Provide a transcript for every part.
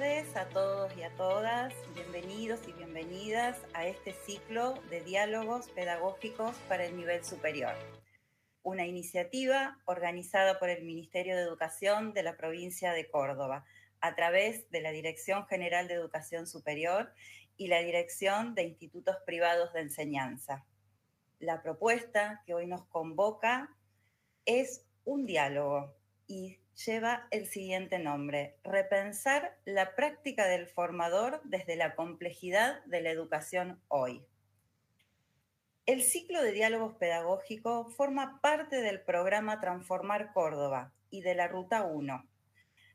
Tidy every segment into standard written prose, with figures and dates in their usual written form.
tardes a todos y a todas. Bienvenidos y bienvenidas a este ciclo de diálogos pedagógicos para el nivel superior. Una iniciativa organizada por el Ministerio de Educación de la provincia de Córdoba, a través de la Dirección General de Educación Superior y la Dirección de Institutos Privados de Enseñanza. La propuesta que hoy nos convoca es un diálogo y lleva el siguiente nombre: repensar la práctica del formador desde la complejidad de la educación hoy. El ciclo de diálogos pedagógicos forma parte del programa Transformar Córdoba y de la Ruta 1,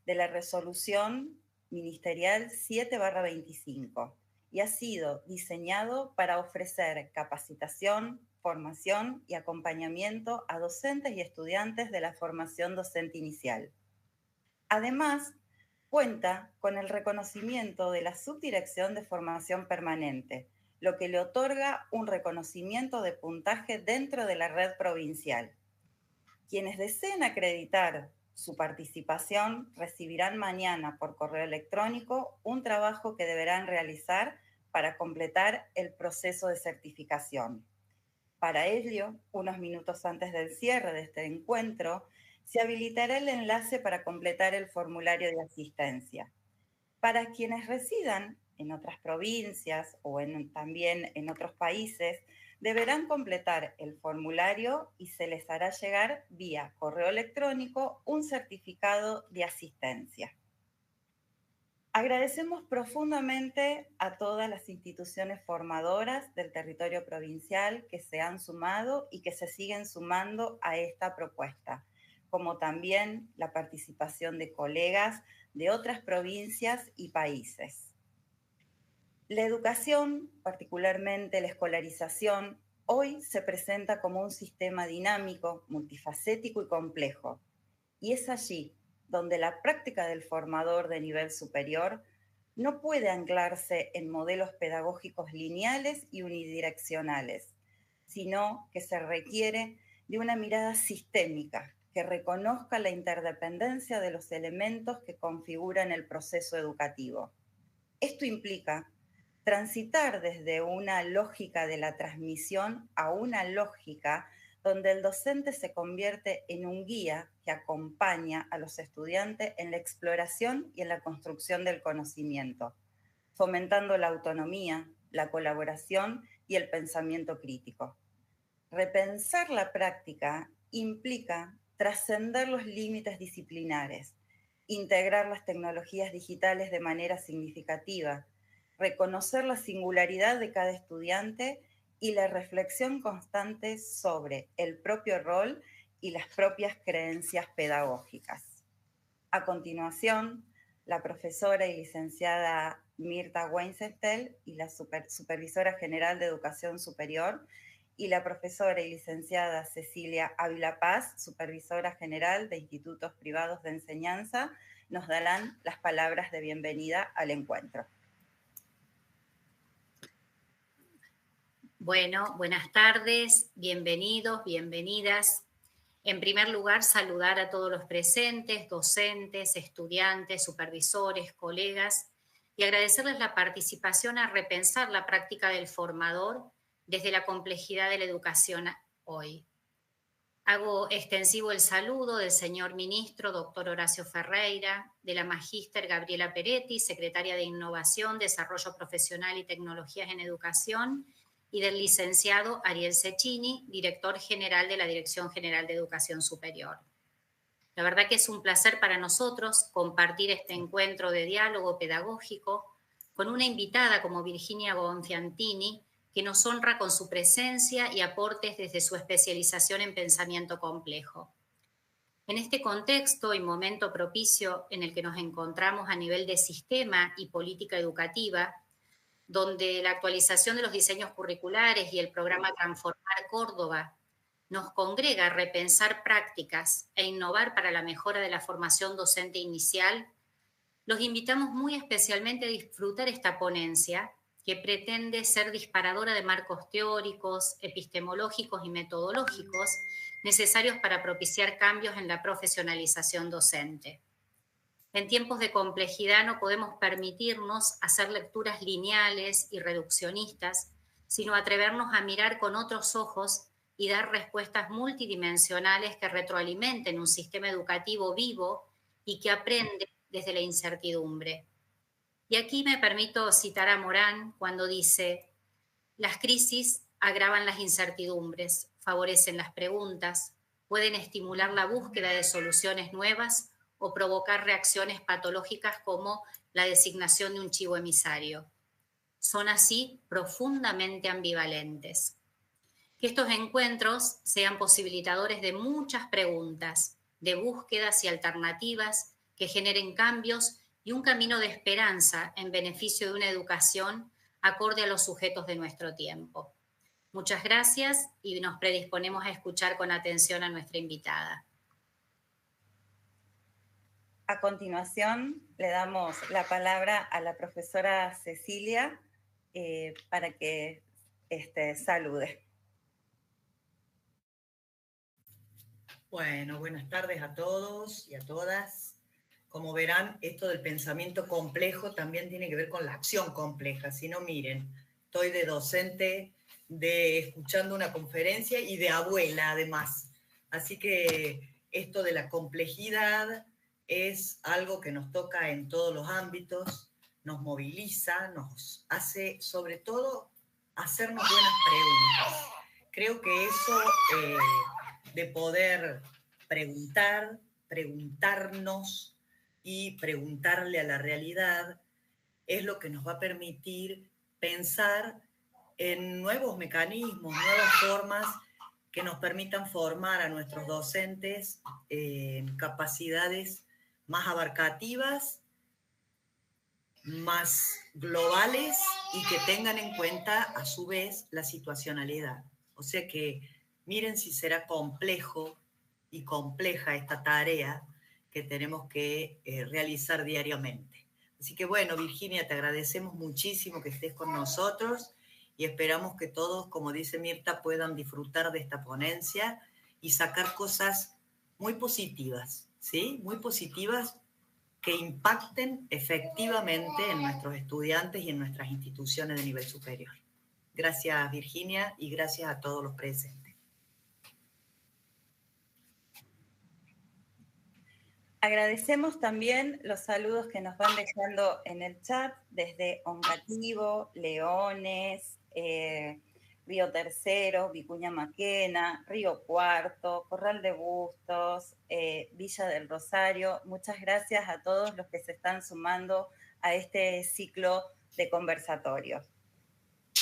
de la Resolución Ministerial 7/25, y ha sido diseñado para ofrecer capacitación, formación y acompañamiento a docentes y estudiantes de la formación docente inicial. Además, cuenta con el reconocimiento de la Subdirección de Formación Permanente, lo que le otorga un reconocimiento de puntaje dentro de la red provincial. Quienes deseen acreditar su participación recibirán mañana por correo electrónico un trabajo que deberán realizar para completar el proceso de certificación. Para ello, unos minutos antes del cierre de este encuentro, se habilitará el enlace para completar el formulario de asistencia. Para quienes residan en otras provincias o también en otros países, deberán completar el formulario y se les hará llegar vía correo electrónico un certificado de asistencia. Agradecemos profundamente a todas las instituciones formadoras del territorio provincial que se han sumado y que se siguen sumando a esta propuesta, como también la participación de colegas de otras provincias y países. La educación, particularmente la escolarización, hoy se presenta como un sistema dinámico, multifacético y complejo. Y es allí donde la práctica del formador de nivel superior no puede anclarse en modelos pedagógicos lineales y unidireccionales, sino que se requiere de una mirada sistémica que reconozca la interdependencia de los elementos que configuran el proceso educativo. Esto implica transitar desde una lógica de la transmisión a una lógica donde el docente se convierte en un guía que acompaña a los estudiantes en la exploración y en la construcción del conocimiento, fomentando la autonomía, la colaboración y el pensamiento crítico. Repensar la práctica implica trascender los límites disciplinares, integrar las tecnologías digitales de manera significativa, reconocer la singularidad de cada estudiante y la reflexión constante sobre el propio rol y las propias creencias pedagógicas. A continuación, la profesora y licenciada Mirta Weinzettel y la supervisora general de Educación Superior, y la profesora y licenciada Cecilia Ávila Paz, supervisora general de Institutos Privados de Enseñanza, nos darán las palabras de bienvenida al encuentro. Bueno, buenas tardes, bienvenidos, bienvenidas. En primer lugar, saludar a todos los presentes, docentes, estudiantes, supervisores, colegas, y agradecerles la participación a repensar la práctica del formador desde la complejidad de la educación hoy. Hago extensivo el saludo del señor ministro, doctor Horacio Ferreira, de la magíster Gabriela Peretti, secretaria de Innovación, Desarrollo Profesional y Tecnologías en Educación, y del licenciado Ariel Cecchini, director general de la Dirección General de Educación Superior. La verdad que es un placer para nosotros compartir este encuentro de diálogo pedagógico con una invitada como Virginia Gonfiantini, que nos honra con su presencia y aportes desde su especialización en pensamiento complejo. En este contexto y momento propicio en el que nos encontramos a nivel de sistema y política educativa, donde la actualización de los diseños curriculares y el programa Transformar Córdoba nos congrega a repensar prácticas e innovar para la mejora de la formación docente inicial, los invitamos muy especialmente a disfrutar esta ponencia que pretende ser disparadora de marcos teóricos, epistemológicos y metodológicos necesarios para propiciar cambios en la profesionalización docente. En tiempos de complejidad no podemos permitirnos hacer lecturas lineales y reduccionistas, sino atrevernos a mirar con otros ojos y dar respuestas multidimensionales que retroalimenten un sistema educativo vivo y que aprende desde la incertidumbre. Y aquí me permito citar a Morán cuando dice: las crisis agravan las incertidumbres, favorecen las preguntas, pueden estimular la búsqueda de soluciones nuevas o provocar reacciones patológicas como la designación de un chivo emisario. Son así profundamente ambivalentes. Que estos encuentros sean posibilitadores de muchas preguntas, de búsquedas y alternativas que generen cambios y un camino de esperanza en beneficio de una educación acorde a los sujetos de nuestro tiempo. Muchas gracias y nos predisponemos a escuchar con atención a nuestra invitada. A continuación, le damos la palabra a la profesora Cecilia para que salude. Bueno, buenas tardes a todos y a todas. Como verán, esto del pensamiento complejo también tiene que ver con la acción compleja. Si no, miren, estoy de docente, de escuchando una conferencia y de abuela además. Así que esto de la complejidad es algo que nos toca en todos los ámbitos, nos moviliza, nos hace sobre todo hacernos buenas preguntas. Creo que eso de poder preguntar, preguntarnos y preguntarle a la realidad es lo que nos va a permitir pensar en nuevos mecanismos, nuevas formas que nos permitan formar a nuestros docentes en capacidades más abarcativas, más globales y que tengan en cuenta a su vez la situacionalidad. O sea que miren si será complejo y compleja esta tarea que tenemos que realizar diariamente. Así que bueno, Virginia, te agradecemos muchísimo que estés con nosotros y esperamos que todos, como dice Mirta, puedan disfrutar de esta ponencia y sacar cosas muy positivas, ¿sí? Muy positivas que impacten efectivamente en nuestros estudiantes y en nuestras instituciones de nivel superior. Gracias, Virginia, y gracias a todos los presentes. Agradecemos también los saludos que nos van dejando en el chat desde Oncativo, Leones, Río Tercero, Vicuña Maquena, Río Cuarto, Corral de Bustos, Villa del Rosario. Muchas gracias a todos los que se están sumando a este ciclo de conversatorios.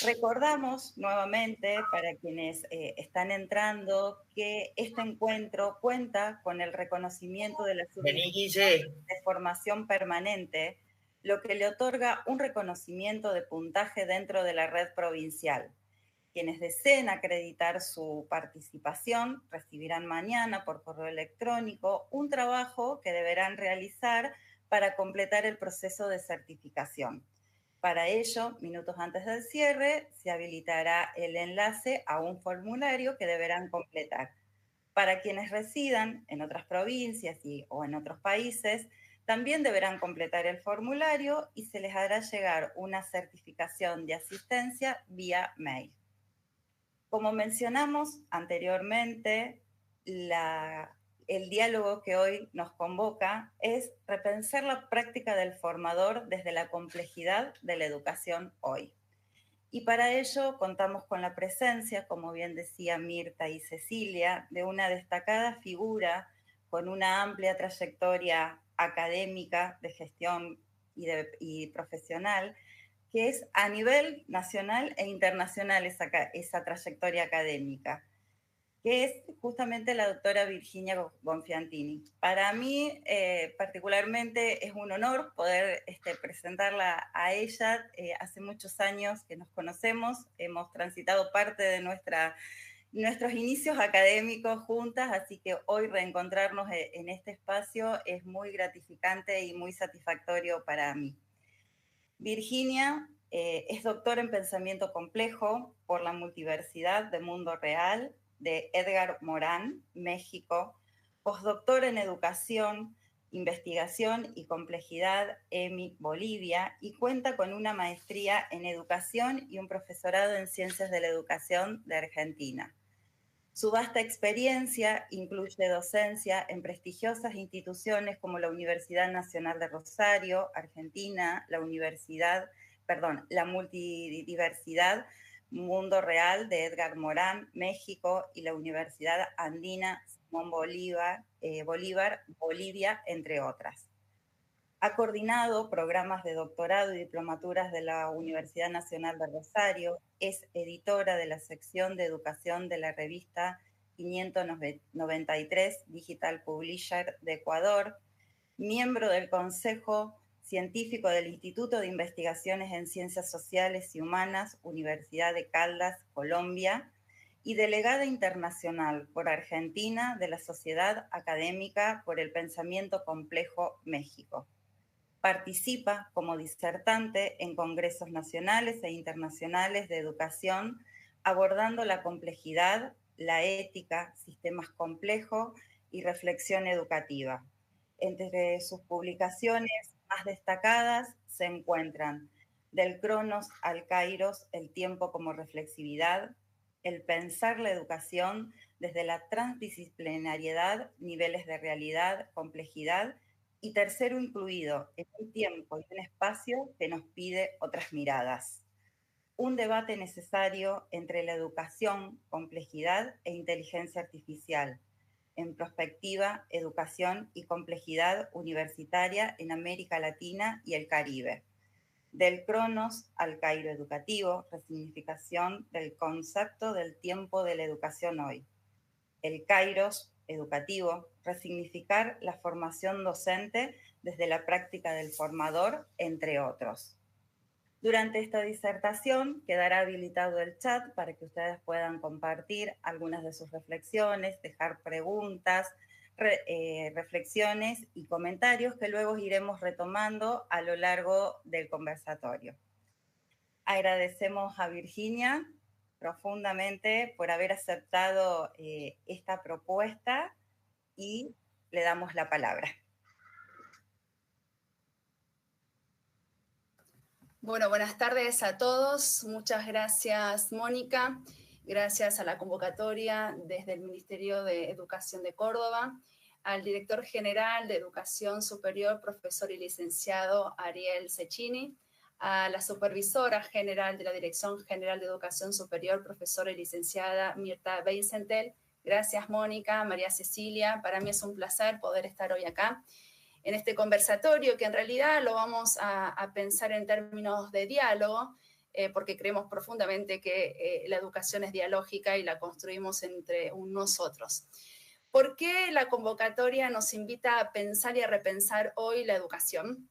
Recordamos nuevamente para quienes están entrando que este encuentro cuenta con el reconocimiento de la Subdirección de Formación Permanente, lo que le otorga un reconocimiento de puntaje dentro de la red provincial. Quienes deseen acreditar su participación recibirán mañana por correo electrónico un trabajo que deberán realizar para completar el proceso de certificación. Para ello, minutos antes del cierre, se habilitará el enlace a un formulario que deberán completar. Para quienes residan en otras provincias o en otros países, también deberán completar el formulario y se les hará llegar una certificación de asistencia vía mail. Como mencionamos anteriormente, el diálogo que hoy nos convoca es repensar la práctica del formador desde la complejidad de la educación hoy. Y para ello contamos con la presencia, como bien decía Mirta y Cecilia, de una destacada figura con una amplia trayectoria académica, de gestión y profesional, que es a nivel nacional e internacional esa trayectoria académica, que es justamente la doctora Virginia Gonfiantini. Para mí, particularmente, es un honor poder presentarla a ella. Hace muchos años que nos conocemos, hemos transitado parte de nuestros inicios académicos juntas, así que hoy reencontrarnos en este espacio es muy gratificante y muy satisfactorio para mí. Virginia es doctora en Pensamiento Complejo por la Multiversidad de Mundo Real de Edgar Morán, México, postdoctora en Educación Investigación y Complejidad EMI Bolivia y cuenta con una maestría en Educación y un profesorado en Ciencias de la Educación de Argentina. Su vasta experiencia incluye docencia en prestigiosas instituciones como la Universidad Nacional de Rosario, Argentina, la Multidiversidad Mundo Real de Edgar Morán, México, y la Universidad Andina Simón Bolívar, Bolivia, entre otras. Ha coordinado programas de doctorado y diplomaturas de la Universidad Nacional de Rosario, es editora de la sección de educación de la revista 593 Digital Publisher de Ecuador, miembro del Consejo Científico del Instituto de Investigaciones en Ciencias Sociales y Humanas, Universidad de Caldas, Colombia, y delegada internacional por Argentina de la Sociedad Académica por el Pensamiento Complejo, México. Participa como disertante en congresos nacionales e internacionales de educación, abordando la complejidad, la ética, sistemas complejos y reflexión educativa. Entre sus publicaciones más destacadas se encuentran Del Cronos al Kairos, el tiempo como reflexividad, El pensar la educación desde la transdisciplinariedad, niveles de realidad, complejidad, y tercero incluido, en un tiempo y un espacio que nos pide otras miradas. Un debate necesario entre la educación, complejidad e inteligencia artificial, en perspectiva, educación y complejidad universitaria en América Latina y el Caribe. Del Cronos al Cairo educativo, resignificación del concepto del tiempo de la educación hoy. El Kairos educativo, resignificar la formación docente desde la práctica del formador, entre otros. Durante esta disertación quedará habilitado el chat para que ustedes puedan compartir algunas de sus reflexiones, dejar preguntas, reflexiones y comentarios que luego iremos retomando a lo largo del conversatorio. Agradecemos a Virginia profundamente por haber aceptado esta propuesta y le damos la palabra. Bueno, buenas tardes a todos. Muchas gracias, Mónica. Gracias a la convocatoria desde el Ministerio de Educación de Córdoba, al director general de Educación Superior, profesor y licenciado Ariel Cecchini, a la supervisora general de la Dirección General de Educación Superior, profesora y licenciada Mirta Beisentel. Gracias, Mónica, María Cecilia. Para mí es un placer poder estar hoy acá en este conversatorio, que en realidad lo vamos a pensar en términos de diálogo, porque creemos profundamente que la educación es dialógica y la construimos entre nosotros. ¿Por qué la convocatoria nos invita a pensar y a repensar hoy la educación?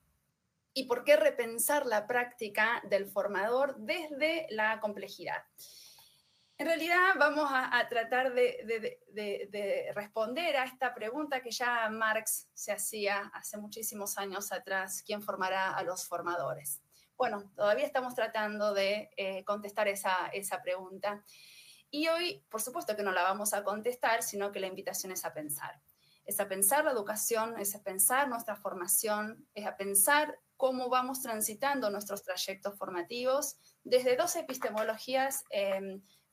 ¿Y por qué repensar la práctica del formador desde la complejidad? En realidad vamos a tratar de responder a esta pregunta que ya Marx se hacía hace muchísimos años atrás: ¿quién formará a los formadores? Bueno, todavía estamos tratando de contestar esa pregunta. Y hoy, por supuesto que no la vamos a contestar, sino que la invitación es a pensar. Es a pensar la educación, es a pensar nuestra formación, es a pensar cómo vamos transitando nuestros trayectos formativos desde dos epistemologías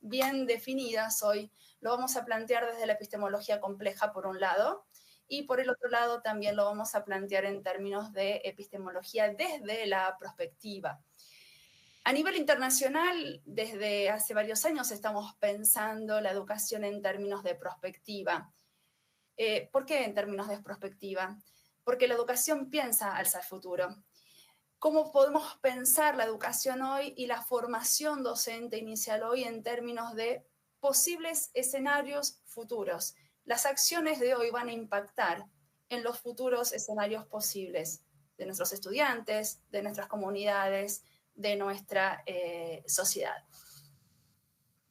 bien definidas. Hoy lo vamos a plantear desde la epistemología compleja, por un lado, y por el otro lado también lo vamos a plantear en términos de epistemología desde la prospectiva. A nivel internacional, desde hace varios años estamos pensando la educación en términos de prospectiva. ¿Por qué en términos de prospectiva? Porque la educación piensa hacia el futuro. ¿Cómo podemos pensar la educación hoy y la formación docente inicial hoy en términos de posibles escenarios futuros? Las acciones de hoy van a impactar en los futuros escenarios posibles de nuestros estudiantes, de nuestras comunidades, de nuestra sociedad.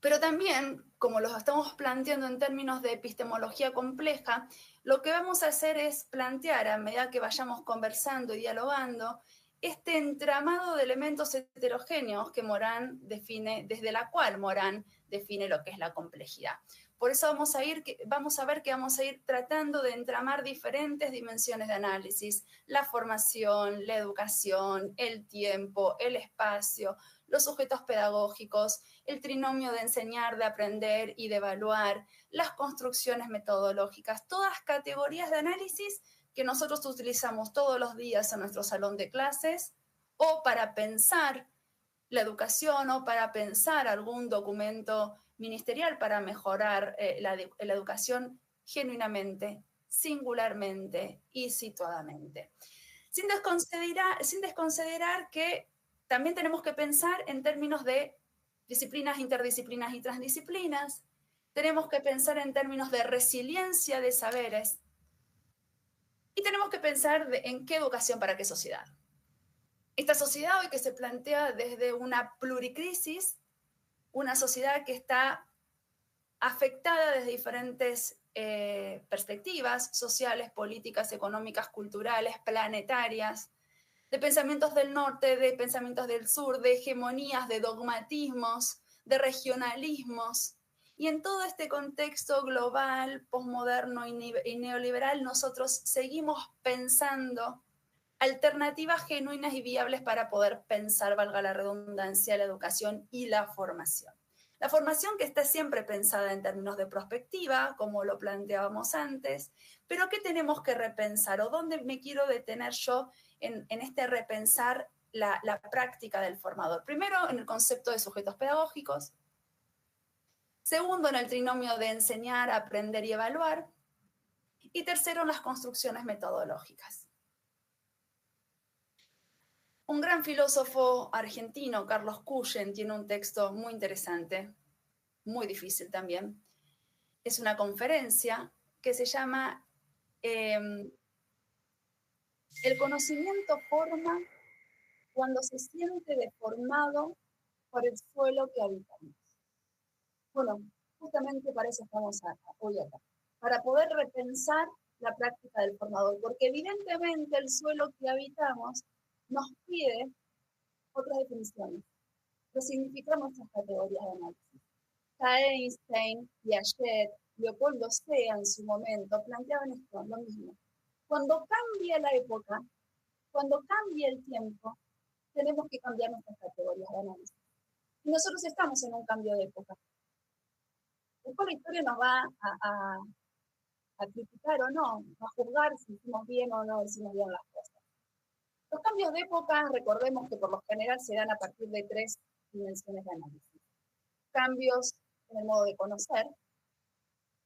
Pero también, como lo estamos planteando en términos de epistemología compleja, lo que vamos a hacer es plantear, a medida que vayamos conversando y dialogando, este entramado de elementos heterogéneos que Morán define, desde la cual Morán define lo que es la complejidad. Por eso vamos a ver que vamos a ir tratando de entramar diferentes dimensiones de análisis: la formación, la educación, el tiempo, el espacio, los sujetos pedagógicos, el trinomio de enseñar, de aprender y de evaluar, las construcciones metodológicas, todas categorías de análisis que nosotros utilizamos todos los días en nuestro salón de clases o para pensar la educación o para pensar algún documento ministerial para mejorar la educación genuinamente, singularmente y situadamente. Sin desconsiderar que también tenemos que pensar en términos de disciplinas, interdisciplinas y transdisciplinas. Tenemos que pensar en términos de resiliencia de saberes. Y tenemos que pensar en qué educación para qué sociedad. Esta sociedad hoy que se plantea desde una pluricrisis, una sociedad que está afectada desde diferentes perspectivas sociales, políticas, económicas, culturales, planetarias, de pensamientos del norte, de pensamientos del sur, de hegemonías, de dogmatismos, de regionalismos. Y en todo este contexto global, posmoderno y neoliberal, nosotros seguimos pensando alternativas genuinas y viables para poder pensar, valga la redundancia, la educación y la formación. La formación que está siempre pensada en términos de prospectiva, como lo planteábamos antes, pero ¿qué tenemos que repensar? ¿O dónde me quiero detener yo en este repensar la práctica del formador? Primero, en el concepto de sujetos pedagógicos. Segundo, en el trinomio de enseñar, aprender y evaluar. Y tercero, en las construcciones metodológicas. Un gran filósofo argentino, Carlos Cuyen, tiene un texto muy interesante, muy difícil también. Es una conferencia que se llama El conocimiento forma cuando se siente deformado por el suelo que habitamos. Bueno, justamente para eso estamos hoy acá, para poder repensar la práctica del formador, porque evidentemente el suelo que habitamos nos pide otras definiciones, resignificar nuestras categorías de análisis. Einstein, Piaget, Leopoldo Sea en su momento planteaban esto, lo mismo. Cuando cambia la época, cuando cambia el tiempo, tenemos que cambiar nuestras categorías de análisis. Y nosotros estamos en un cambio de época. Después la historia nos va a criticar o no, a juzgar si hicimos bien o no hicimos bien las cosas. Los cambios de época, recordemos que por lo general se dan a partir de 3 dimensiones de análisis. Cambios en el modo de conocer,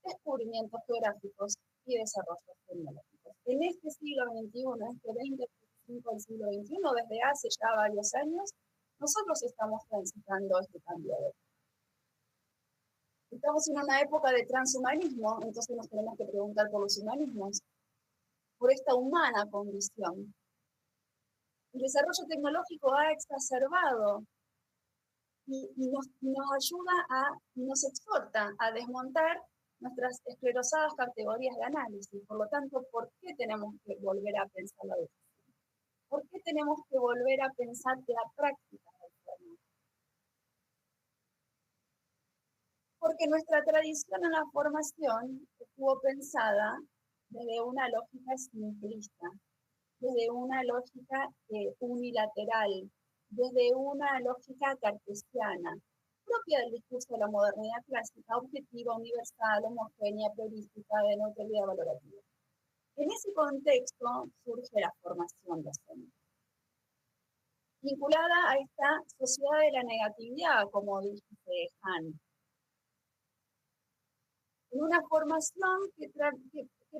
descubrimientos geográficos y desarrollos tecnológicos. En este siglo XXI, este 2025 del siglo XXI, desde hace ya varios años, nosotros estamos transitando este cambio de época. Estamos en una época de transhumanismo, entonces nos tenemos que preguntar por los humanismos, por esta humana condición. El desarrollo tecnológico ha exacerbado y nos ayuda y nos exhorta a desmontar nuestras esclerosadas categorías de análisis. Por lo tanto, ¿por qué tenemos que volver a pensar la educación? ¿Por qué tenemos que volver a pensar la práctica del formador? Porque nuestra tradición en la formación estuvo pensada desde una lógica simplista, desde una lógica unilateral, desde una lógica cartesiana, propia del discurso de la modernidad clásica, objetiva, universal, homogénea, priorística, de neutralidad valorativa. En ese contexto surge la formación docente, vinculada a esta sociedad de la negatividad, como dice Hahn. En una formación que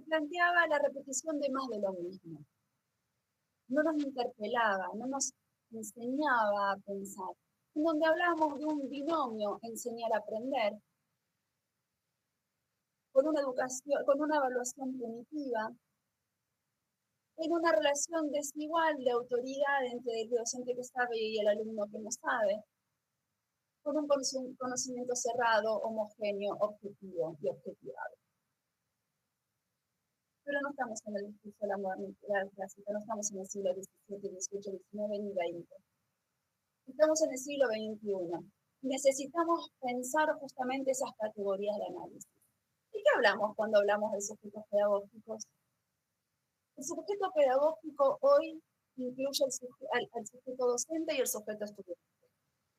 planteaba la repetición de más de lo mismo. No nos interpelaba, no nos enseñaba a pensar. En donde hablábamos de un binomio enseñar-aprender, con una educación, con una evaluación punitiva, en una relación desigual de autoridad entre el docente que sabe y el alumno que no sabe, con un conocimiento cerrado, homogéneo, objetivo y objetivado. Pero no estamos en el discurso de la modernidad clásica, no estamos en el siglo XVII, XVIII, XIX ni XX. Estamos en el siglo XXI. Necesitamos pensar justamente esas categorías de análisis. qué hablamos cuando hablamos de sujetos pedagógicos? El sujeto pedagógico hoy incluye al sujeto docente y el sujeto estudiante,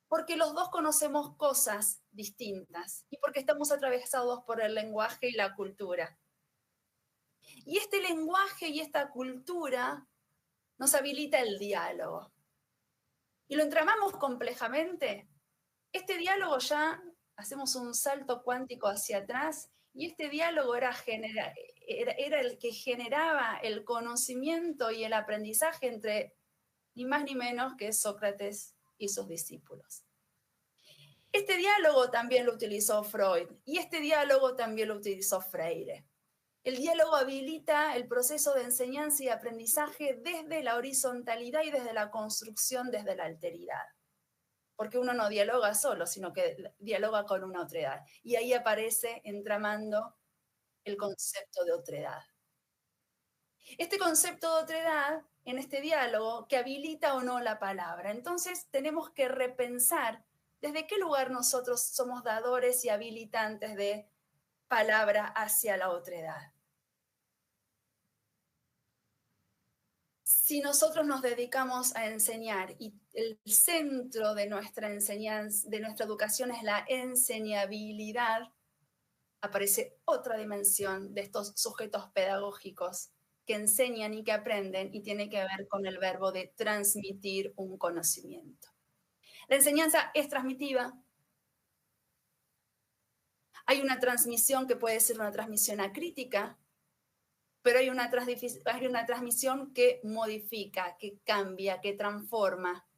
porque los dos conocemos cosas distintas y porque estamos atravesados por el lenguaje y la cultura. Y este lenguaje y esta cultura nos habilita el diálogo. Y lo entramamos complejamente. Este diálogo ya hacemos un salto cuántico hacia atrás y este diálogo era el que generaba el conocimiento y el aprendizaje entre ni más ni menos que Sócrates y sus discípulos. Este diálogo también lo utilizó Freud y este diálogo también lo utilizó Freire. El diálogo habilita el proceso de enseñanza y aprendizaje desde la horizontalidad y desde la construcción desde la alteridad. Porque uno no dialoga solo, sino que dialoga con una otredad. Y ahí aparece entramando el concepto de otredad. Este concepto de otredad, en este diálogo, que habilita o no la palabra. Entonces tenemos que repensar desde qué lugar nosotros somos dadores y habilitantes de palabra hacia la otredad. Si nosotros nos dedicamos a enseñar y el centro de nuestra enseñanza, de nuestra educación es la enseñabilidad, aparece otra dimensión de estos sujetos pedagógicos que enseñan y que aprenden y tiene que ver con el verbo de transmitir un conocimiento. La enseñanza es transmitiva. Hay una transmisión que puede ser una transmisión acrítica, pero hay una transmisión que modifica, que cambia, que transforma.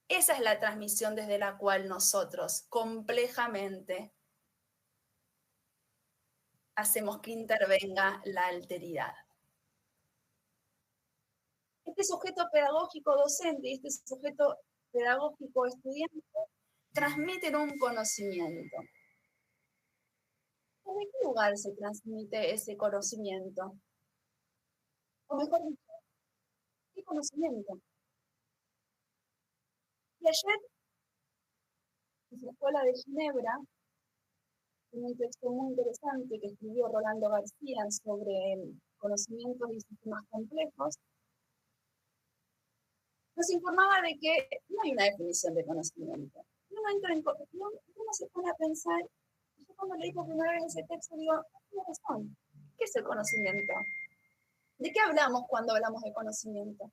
Esa es la transmisión desde la cual nosotros complejamente hacemos que intervenga la alteridad. Este sujeto pedagógico docente y este sujeto pedagógico estudiante transmiten un conocimiento. ¿De qué lugar se transmite ese conocimiento? O mejor dicho, ¿qué conocimiento? Y ayer, en la Escuela de Ginebra, en un texto muy interesante que escribió Rolando García sobre conocimientos y sistemas complejos, nos informaba de que no hay una definición de conocimiento. Uno se pone a pensar, yo cuando leí por primera vez ese texto digo, tiene razón, ¿qué es el conocimiento? ¿De qué hablamos cuando hablamos de conocimiento?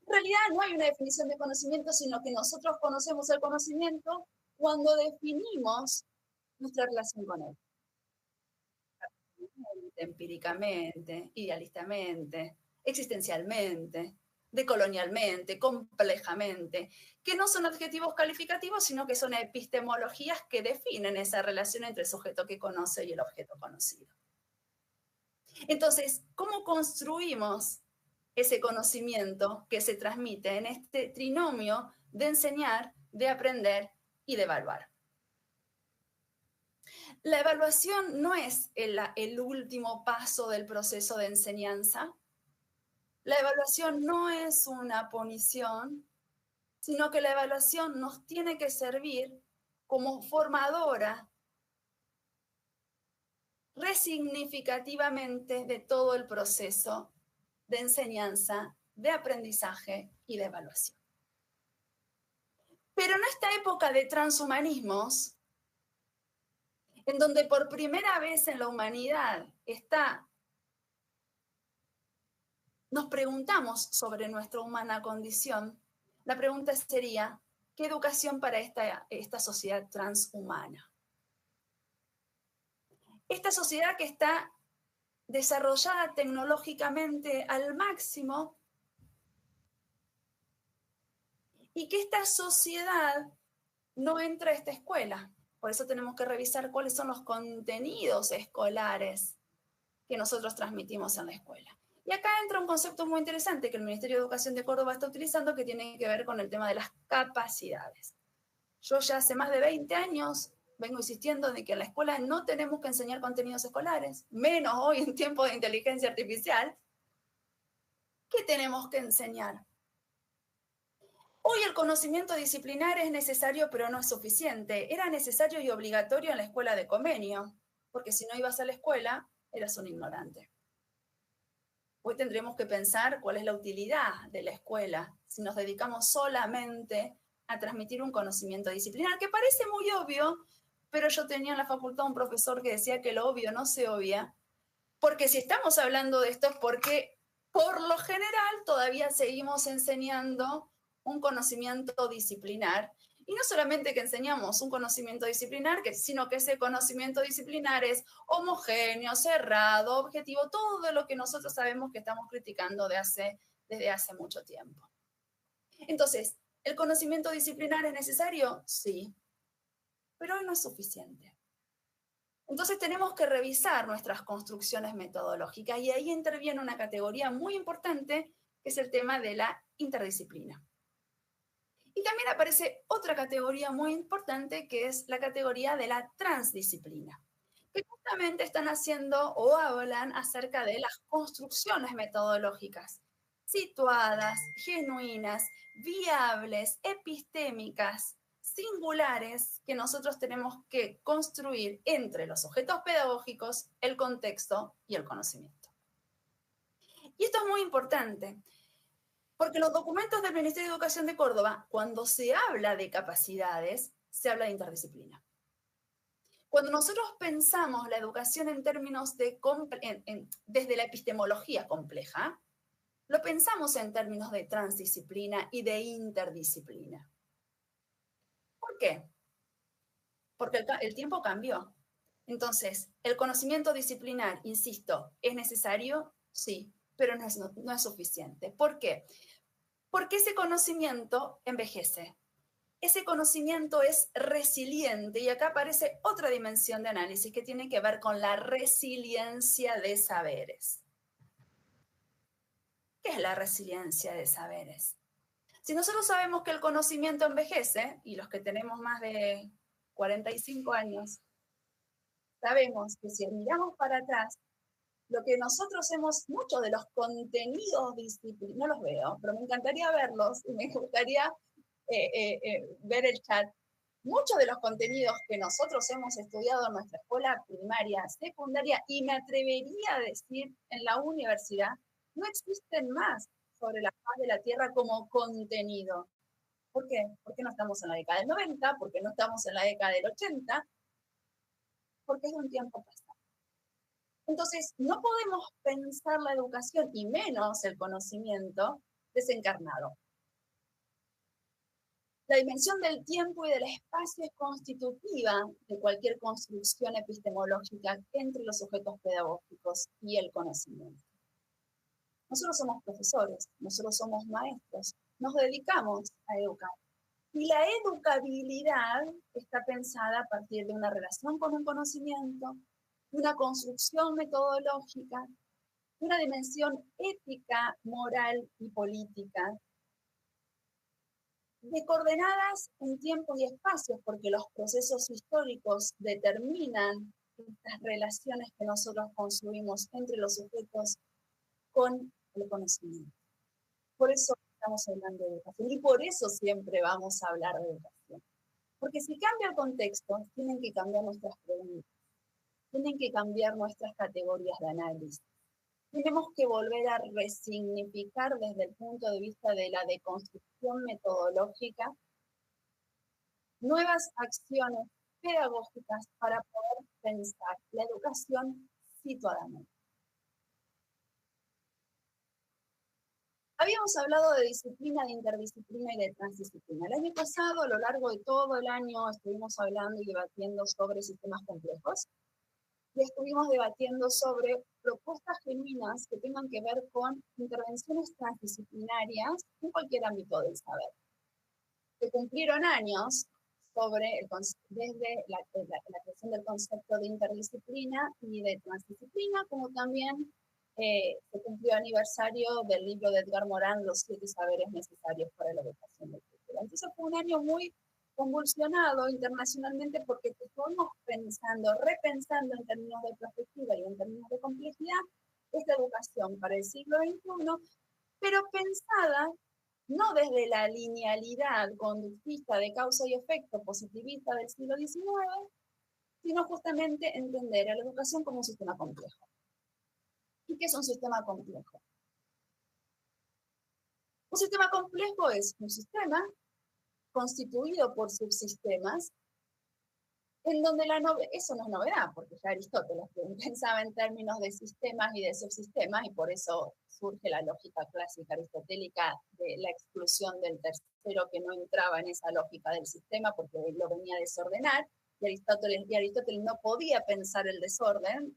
En realidad no hay una definición de conocimiento, sino que nosotros conocemos el conocimiento cuando definimos nuestra relación con él. Empíricamente, idealistamente, existencialmente, decolonialmente, complejamente, que no son adjetivos calificativos, sino que son epistemologías que definen esa relación entre el sujeto que conoce y el objeto conocido. Entonces, ¿cómo construimos ese conocimiento que se transmite en este trinomio de enseñar, de aprender y de evaluar? La evaluación no es el último paso del proceso de enseñanza. La evaluación no es una punición, sino que la evaluación nos tiene que servir como formadora resignificativamente de todo el proceso de enseñanza, de aprendizaje y de evaluación. Pero en esta época de transhumanismos, en donde por primera vez en la humanidad nos preguntamos sobre nuestra humana condición, la pregunta sería, ¿qué educación para esta sociedad transhumana? Esta sociedad que está desarrollada tecnológicamente al máximo y que esta sociedad no entra a esta escuela. Por eso tenemos que revisar cuáles son los contenidos escolares que nosotros transmitimos en la escuela. Y acá entra un concepto muy interesante que el Ministerio de Educación de Córdoba está utilizando, que tiene que ver con el tema de las capacidades. Yo ya hace más de 20 años vengo insistiendo de que en la escuela no tenemos que enseñar contenidos escolares, menos hoy en tiempos de inteligencia artificial. ¿Qué tenemos que enseñar? Hoy el conocimiento disciplinar es necesario, pero no es suficiente. Era necesario y obligatorio en la escuela de convenio. porque si no ibas a la escuela, eras un ignorante. Hoy tendremos que pensar cuál es la utilidad de la escuela si nos dedicamos solamente a transmitir un conocimiento disciplinar, que parece muy obvio, pero yo tenía en la facultad un profesor que decía que lo obvio no se obvia, porque si estamos hablando de esto es porque por lo general todavía seguimos enseñando un conocimiento disciplinar. Y no solamente que enseñamos un conocimiento disciplinar, sino que ese conocimiento disciplinar es homogéneo, cerrado, objetivo, todo lo que nosotros sabemos que estamos criticando desde hace mucho tiempo. Entonces, ¿el conocimiento disciplinar es necesario? Sí, pero hoy no es suficiente. Entonces tenemos que revisar nuestras construcciones metodológicas y ahí interviene una categoría muy importante que es el tema de la interdisciplina. Y también aparece otra categoría muy importante que es la categoría de la transdisciplina, que justamente están haciendo o hablan acerca de las construcciones metodológicas situadas, genuinas, viables, epistémicas, singulares que nosotros tenemos que construir entre los objetos pedagógicos, el contexto y el conocimiento. Y esto es muy importante, porque los documentos del Ministerio de Educación de Córdoba, cuando se habla de capacidades, se habla de interdisciplina. Cuando nosotros pensamos la educación en términos desde la epistemología compleja, lo pensamos en términos de transdisciplina y de interdisciplina. ¿Por qué? Porque el tiempo cambió. Entonces, el conocimiento disciplinar, insisto, ¿es necesario? Sí, pero no es suficiente. ¿Por qué? Porque ese conocimiento envejece. Ese conocimiento es resiliente y acá aparece otra dimensión de análisis que tiene que ver con la resiliencia de saberes. ¿Qué es la resiliencia de saberes? Si nosotros sabemos que el conocimiento envejece, y los que tenemos más de 45 años, sabemos que si miramos para atrás, lo que nosotros hemos, muchos de los contenidos disciplinarios, no los veo, pero me encantaría verlos y me gustaría ver el chat. Muchos de los contenidos que nosotros hemos estudiado en nuestra escuela primaria, secundaria y me atrevería a decir en la universidad, no existen más sobre la faz de la Tierra como contenido. ¿Por qué? Porque no estamos en la década del 90, porque no estamos en la década del 80, porque es un tiempo pasado. Entonces, no podemos pensar la educación, y menos el conocimiento, desencarnado. La dimensión del tiempo y del espacio es constitutiva de cualquier construcción epistemológica entre los sujetos pedagógicos y el conocimiento. Nosotros somos profesores, nosotros somos maestros, nos dedicamos a educar. Y la educabilidad está pensada a partir de una relación con un conocimiento, de una construcción metodológica, de una dimensión ética, moral y política, de coordenadas en tiempo y espacio, porque los procesos históricos determinan estas relaciones que nosotros construimos entre los sujetos con el conocimiento. Por eso estamos hablando de educación y por eso siempre vamos a hablar de educación. Porque si cambia el contexto, tienen que cambiar nuestras preguntas, tienen que cambiar nuestras categorías de análisis. Tenemos que volver a resignificar desde el punto de vista de la deconstrucción metodológica nuevas acciones pedagógicas para poder pensar la educación situadamente. Habíamos hablado de disciplina, de interdisciplina y de transdisciplina. El año pasado, a lo largo de todo el año, estuvimos hablando y debatiendo sobre sistemas complejos. Y estuvimos debatiendo sobre propuestas genuinas que tengan que ver con intervenciones transdisciplinarias en cualquier ámbito del saber. Se cumplieron años desde la creación del concepto de interdisciplina y de transdisciplina, como también se cumplió aniversario del libro de Edgar Morán, Los 7 saberes necesarios para la educación del futuro. Entonces fue un año muy convulsionado internacionalmente porque estuvimos repensando en términos de perspectiva y en términos de complejidad esta educación para el siglo XXI, pero pensada no desde la linealidad conductista de causa y efecto positivista del siglo XIX, sino justamente entender a la educación como un sistema complejo. ¿Y qué es un sistema complejo? Un sistema complejo es un sistema constituido por subsistemas, en donde eso no es novedad, porque ya Aristóteles pensaba en términos de sistemas y de subsistemas, y por eso surge la lógica clásica aristotélica de la exclusión del tercero, que no entraba en esa lógica del sistema porque lo venía a desordenar, y Aristóteles no podía pensar el desorden.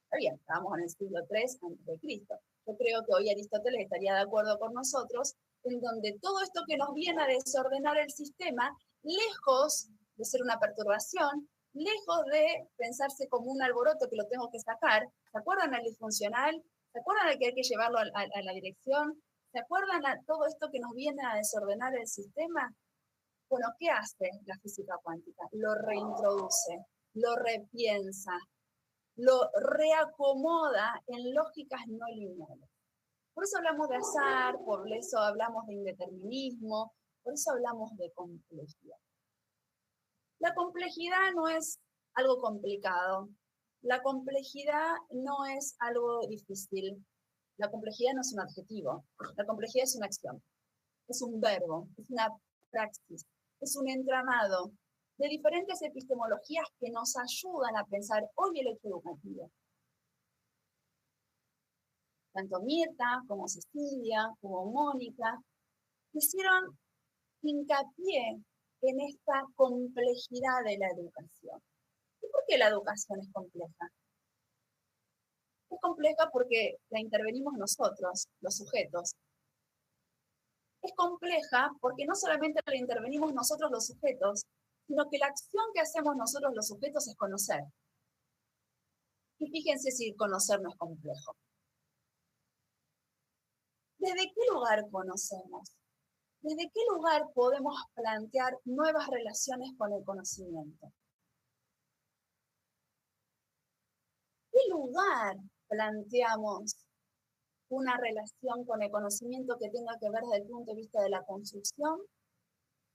Está bien, estábamos en el siglo III a.C. Yo creo que hoy Aristóteles estaría de acuerdo con nosotros, en donde todo esto que nos viene a desordenar el sistema, lejos de ser una perturbación, lejos de pensarse como un alboroto que lo tengo que sacar. ¿Se acuerdan del disfuncional? ¿Se acuerdan de que hay que llevarlo a la dirección? ¿Se acuerdan a todo esto que nos viene a desordenar el sistema? Bueno, ¿qué hace la física cuántica? Lo reintroduce, lo repiensa, lo reacomoda en lógicas no lineales. Por eso hablamos de azar, por eso hablamos de indeterminismo, por eso hablamos de complejidad. La complejidad no es algo complicado, la complejidad no es algo difícil, la complejidad no es un adjetivo, la complejidad es una acción, es un verbo, es una praxis, es un entramado de diferentes epistemologías que nos ayudan a pensar hoy el hecho educativo. Tanto Mirta, como Cecilia, como Mónica, hicieron hincapié en esta complejidad de la educación. ¿Y por qué la educación es compleja? Es compleja porque la intervenimos nosotros, los sujetos. Es compleja porque no solamente la intervenimos nosotros, los sujetos, sino que la acción que hacemos nosotros, los sujetos, es conocer. Y fíjense si conocer no es complejo. ¿Desde qué lugar conocemos? ¿Desde qué lugar podemos plantear nuevas relaciones con el conocimiento? ¿Qué lugar planteamos una relación con el conocimiento que tenga que ver desde el punto de vista de la construcción,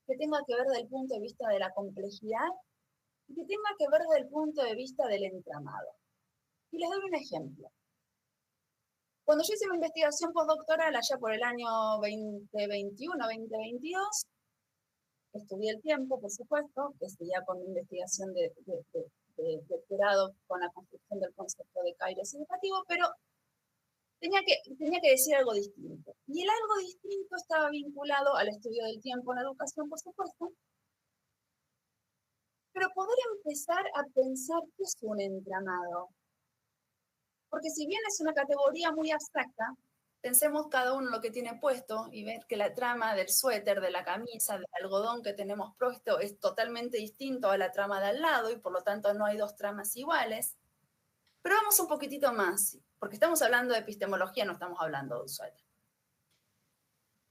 que tenga que ver desde el punto de vista de la complejidad y que tenga que ver desde el punto de vista del entramado? Y les doy un ejemplo. Cuando yo hice mi investigación postdoctoral allá por el año 2021-2022, estudié el tiempo, por supuesto, que seguía con mi investigación de doctorado con la construcción del concepto de kairos educativo, pero tenía que decir algo distinto. Y el algo distinto estaba vinculado al estudio del tiempo en la educación, por supuesto, pero poder empezar a pensar qué es un entramado. Porque si bien es una categoría muy abstracta, pensemos cada uno lo que tiene puesto y ver que la trama del suéter, de la camisa, del algodón que tenemos puesto es totalmente distinto a la trama de al lado y por lo tanto no hay dos tramas iguales. Pero vamos un poquitito más, porque estamos hablando de epistemología, no estamos hablando de un suéter.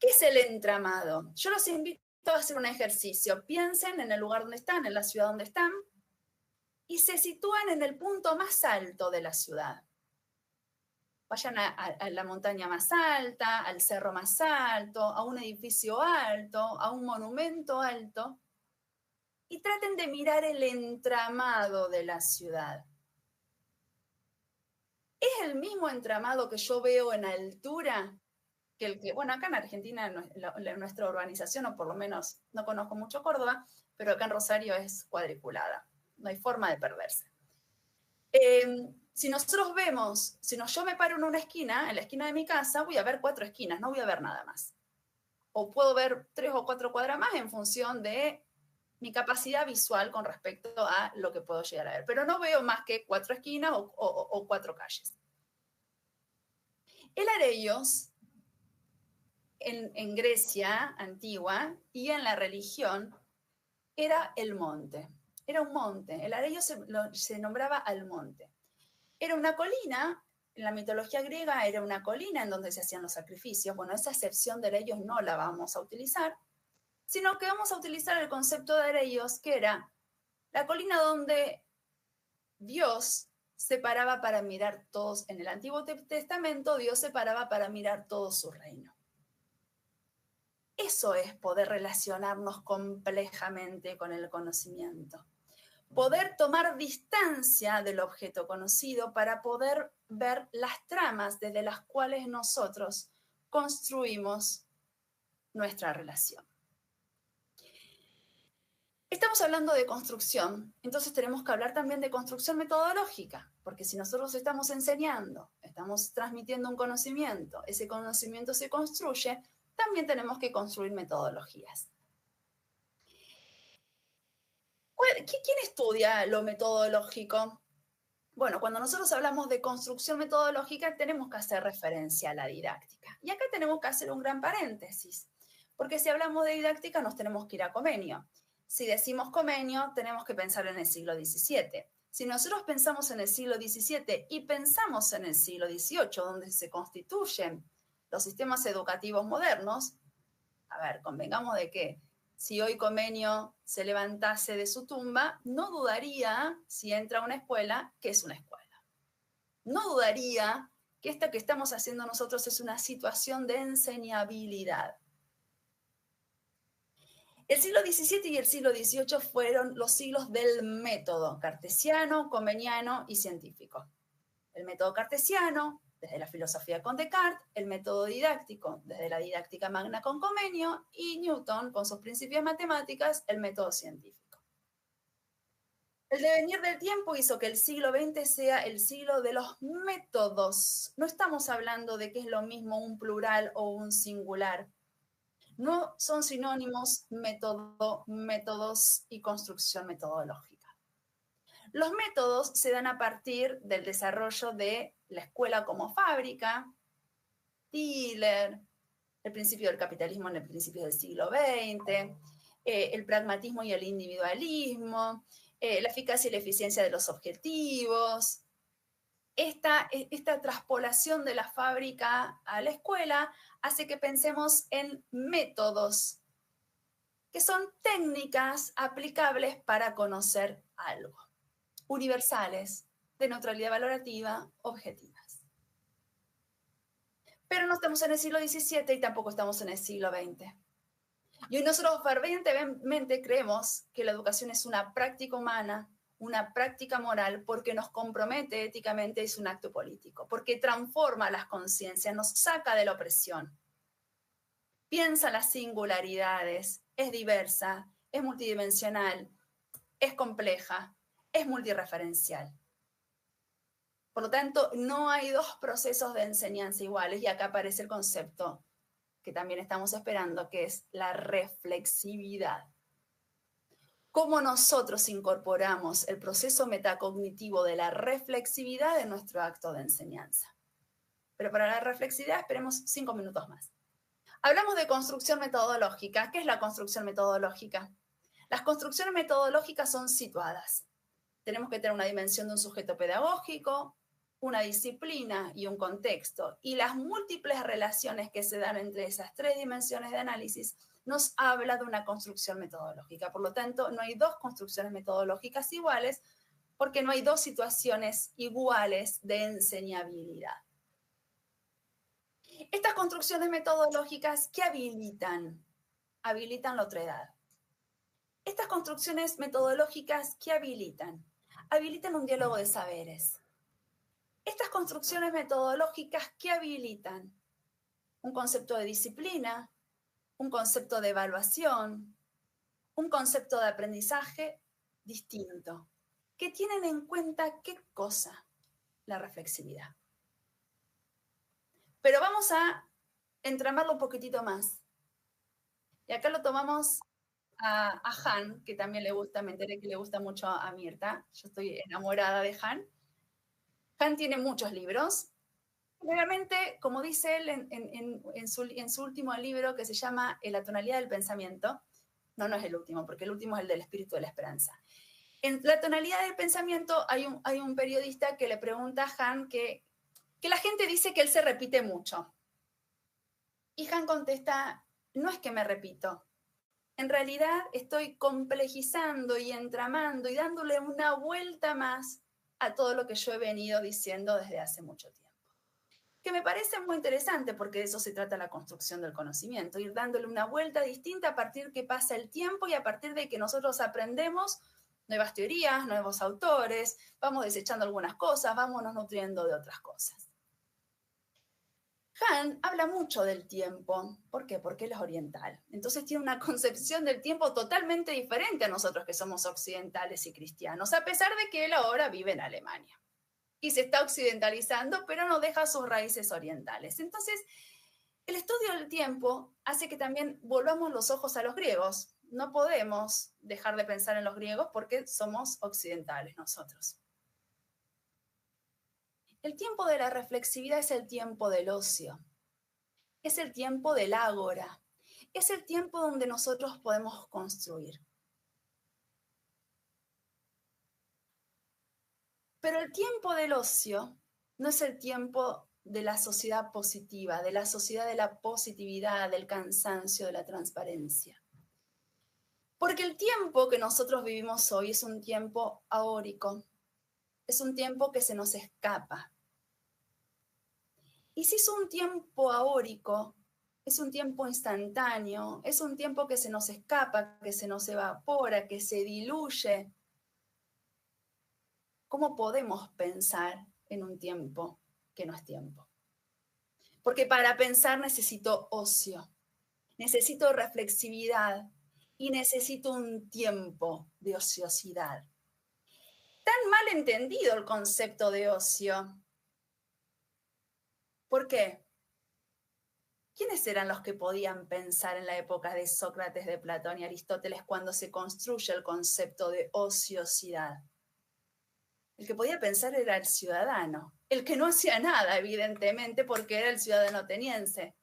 ¿Qué es el entramado? Yo los invito a hacer un ejercicio. Piensen en el lugar donde están, en la ciudad donde están, y se sitúan en el punto más alto de la ciudad. Vayan a la montaña más alta, al cerro más alto, a un edificio alto, a un monumento alto, y traten de mirar el entramado de la ciudad. ¿Es el mismo entramado que yo veo en altura que el que, bueno, acá en Argentina, nuestra urbanización, o por lo menos no conozco mucho Córdoba, pero acá en Rosario es cuadriculada, no hay forma de perderse. Si nosotros vemos, yo me paro en una esquina, en la esquina de mi casa, voy a ver 4 esquinas, no voy a ver nada más. O puedo ver 3 o 4 cuadras más en función de mi capacidad visual con respecto a lo que puedo llegar a ver. Pero no veo más que 4 esquinas o 4 calles. El Areios, en Grecia antigua y en la religión, era el monte. Era un monte. El Areios se nombraba al monte. Era una colina, en la mitología griega era una colina en donde se hacían los sacrificios. Bueno, esa acepción de Areios no la vamos a utilizar, sino que vamos a utilizar el concepto de Areios, que era la colina donde Dios se paraba para mirar todos, en el Antiguo Testamento, Dios se paraba para mirar todo su reino. Eso es poder relacionarnos complejamente con el conocimiento. poder tomar distancia del objeto conocido para poder ver las tramas desde las cuales nosotros construimos nuestra relación. Estamos hablando de construcción, entonces tenemos que hablar también de construcción metodológica, porque si nosotros estamos enseñando, estamos transmitiendo un conocimiento, ese conocimiento se construye, también tenemos que construir metodologías. ¿Quién estudia lo metodológico? Bueno, cuando nosotros hablamos de construcción metodológica, tenemos que hacer referencia a la didáctica. Y acá tenemos que hacer un gran paréntesis, porque si hablamos de didáctica nos tenemos que ir a Comenio. Si decimos Comenio, tenemos que pensar en el siglo XVII. Si nosotros pensamos en el siglo XVII y pensamos en el siglo XVIII, donde se constituyen los sistemas educativos modernos, a ver, convengamos de que si hoy Comenio se levantase de su tumba, no dudaría, si entra a una escuela, que es una escuela. No dudaría que esto que estamos haciendo nosotros es una situación de enseñabilidad. El siglo XVII y el siglo XVIII fueron los siglos del método cartesiano, comeniano y científico. El método cartesiano, desde la filosofía con Descartes, el método didáctico, desde la didáctica magna con Comenio, y Newton, con sus principios matemáticas, el método científico. El devenir del tiempo hizo que el siglo XX sea el siglo de los métodos. No estamos hablando de que es lo mismo un plural o un singular. No son sinónimos método, métodos y construcción metodológica. Los métodos se dan a partir del desarrollo de la escuela como fábrica, Tiller, el principio del capitalismo en el principio del siglo XX, el pragmatismo y el individualismo, la eficacia y la eficiencia de los objetivos. Esta traspolación de la fábrica a la escuela hace que pensemos en métodos, que son técnicas aplicables para conocer algo, universales, de neutralidad valorativa, objetivas. Pero no estamos en el siglo XVII y tampoco estamos en el siglo XX. Y hoy nosotros fervientemente creemos que la educación es una práctica humana, una práctica moral, porque nos compromete éticamente, es un acto político, porque transforma las conciencias, nos saca de la opresión. Piensa las singularidades, es diversa, es multidimensional, es compleja, es multirreferencial. Por lo tanto, no hay dos procesos de enseñanza iguales, y acá aparece el concepto que también estamos esperando, que es la reflexividad. Cómo nosotros incorporamos el proceso metacognitivo de la reflexividad en nuestro acto de enseñanza. Pero para la reflexividad esperemos 5 minutos más. Hablamos de construcción metodológica. ¿Qué es la construcción metodológica? Las construcciones metodológicas son situadas. Tenemos que tener una dimensión de un sujeto pedagógico, una disciplina y un contexto. Y las múltiples relaciones que se dan entre esas 3 dimensiones de análisis nos habla de una construcción metodológica. Por lo tanto, no hay 2 construcciones metodológicas iguales, porque no hay 2 situaciones iguales de enseñabilidad. Estas construcciones metodológicas, ¿qué habilitan? Habilitan la otredad. Estas construcciones metodológicas, ¿qué habilitan? Habilitan un diálogo de saberes. Estas construcciones metodológicas, ¿qué habilitan? Un concepto de disciplina, un concepto de evaluación, un concepto de aprendizaje distinto, que tienen en cuenta ¿qué cosa? La reflexividad. Pero vamos a entramarlo un poquitito más. Y acá lo tomamos a Han, que también le gusta, me enteré que le gusta mucho a Mirta. Yo estoy enamorada de Han. Han tiene muchos libros. Realmente, como dice él en su último libro, que se llama La tonalidad del pensamiento, no es el último, porque el último es el del espíritu de la esperanza. En la tonalidad del pensamiento hay un periodista que le pregunta a Han que la gente dice que él se repite mucho. Y Han contesta, no es que me repito. En realidad estoy complejizando y entramando y dándole una vuelta más a todo lo que yo he venido diciendo desde hace mucho tiempo. Que me parece muy interesante, porque de eso se trata la construcción del conocimiento, ir dándole una vuelta distinta a partir que pasa el tiempo y a partir de que nosotros aprendemos nuevas teorías, nuevos autores, vamos desechando algunas cosas, vámonos nutriendo de otras cosas. Han habla mucho del tiempo. ¿Por qué? Porque él es oriental. Entonces tiene una concepción del tiempo totalmente diferente a nosotros que somos occidentales y cristianos, a pesar de que él ahora vive en Alemania y se está occidentalizando, pero no deja sus raíces orientales. Entonces, el estudio del tiempo hace que también volvamos los ojos a los griegos. No podemos dejar de pensar en los griegos porque somos occidentales nosotros. El tiempo de la reflexividad es el tiempo del ocio, es el tiempo del ágora, es el tiempo donde nosotros podemos construir. Pero el tiempo del ocio no es el tiempo de la sociedad positiva, de la sociedad de la positividad, del cansancio, de la transparencia. Porque el tiempo que nosotros vivimos hoy es un tiempo aórico, es un tiempo que se nos escapa. Y si es un tiempo aórico, es un tiempo instantáneo, es un tiempo que se nos escapa, que se nos evapora, que se diluye. ¿Cómo podemos pensar en un tiempo que no es tiempo? Porque para pensar necesito ocio, necesito reflexividad y necesito un tiempo de ociosidad. Tan mal entendido el concepto de ocio. ¿Por qué? ¿Quiénes eran los que podían pensar en la época de Sócrates, de Platón y Aristóteles cuando se construye el concepto de ociosidad? El que podía pensar era el ciudadano, el que no hacía nada, evidentemente, porque era el ciudadano ateniense.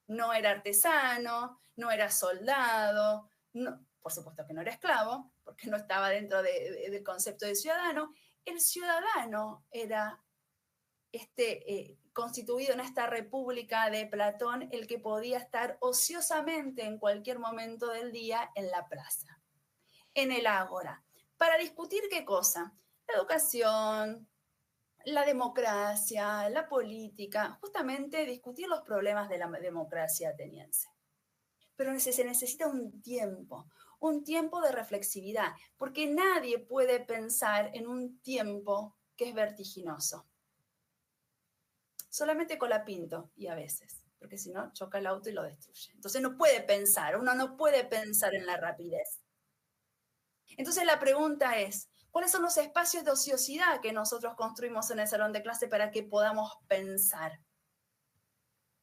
No era artesano, no era soldado, no, por supuesto que no era esclavo, porque no estaba dentro del concepto de ciudadano. El ciudadano era constituido en esta república de Platón, el que podía estar ociosamente en cualquier momento del día en la plaza, en el ágora. ¿Para discutir qué cosa? La educación, la democracia, la política, justamente discutir los problemas de la democracia ateniense. Pero se necesita un tiempo de reflexividad, porque nadie puede pensar en un tiempo que es vertiginoso. Solamente Colapinto y a veces, porque si no choca el auto y lo destruye. Entonces no puede pensar, uno no puede pensar en la rapidez. Entonces la pregunta es, ¿cuáles son los espacios de ociosidad que nosotros construimos en el salón de clase para que podamos pensar?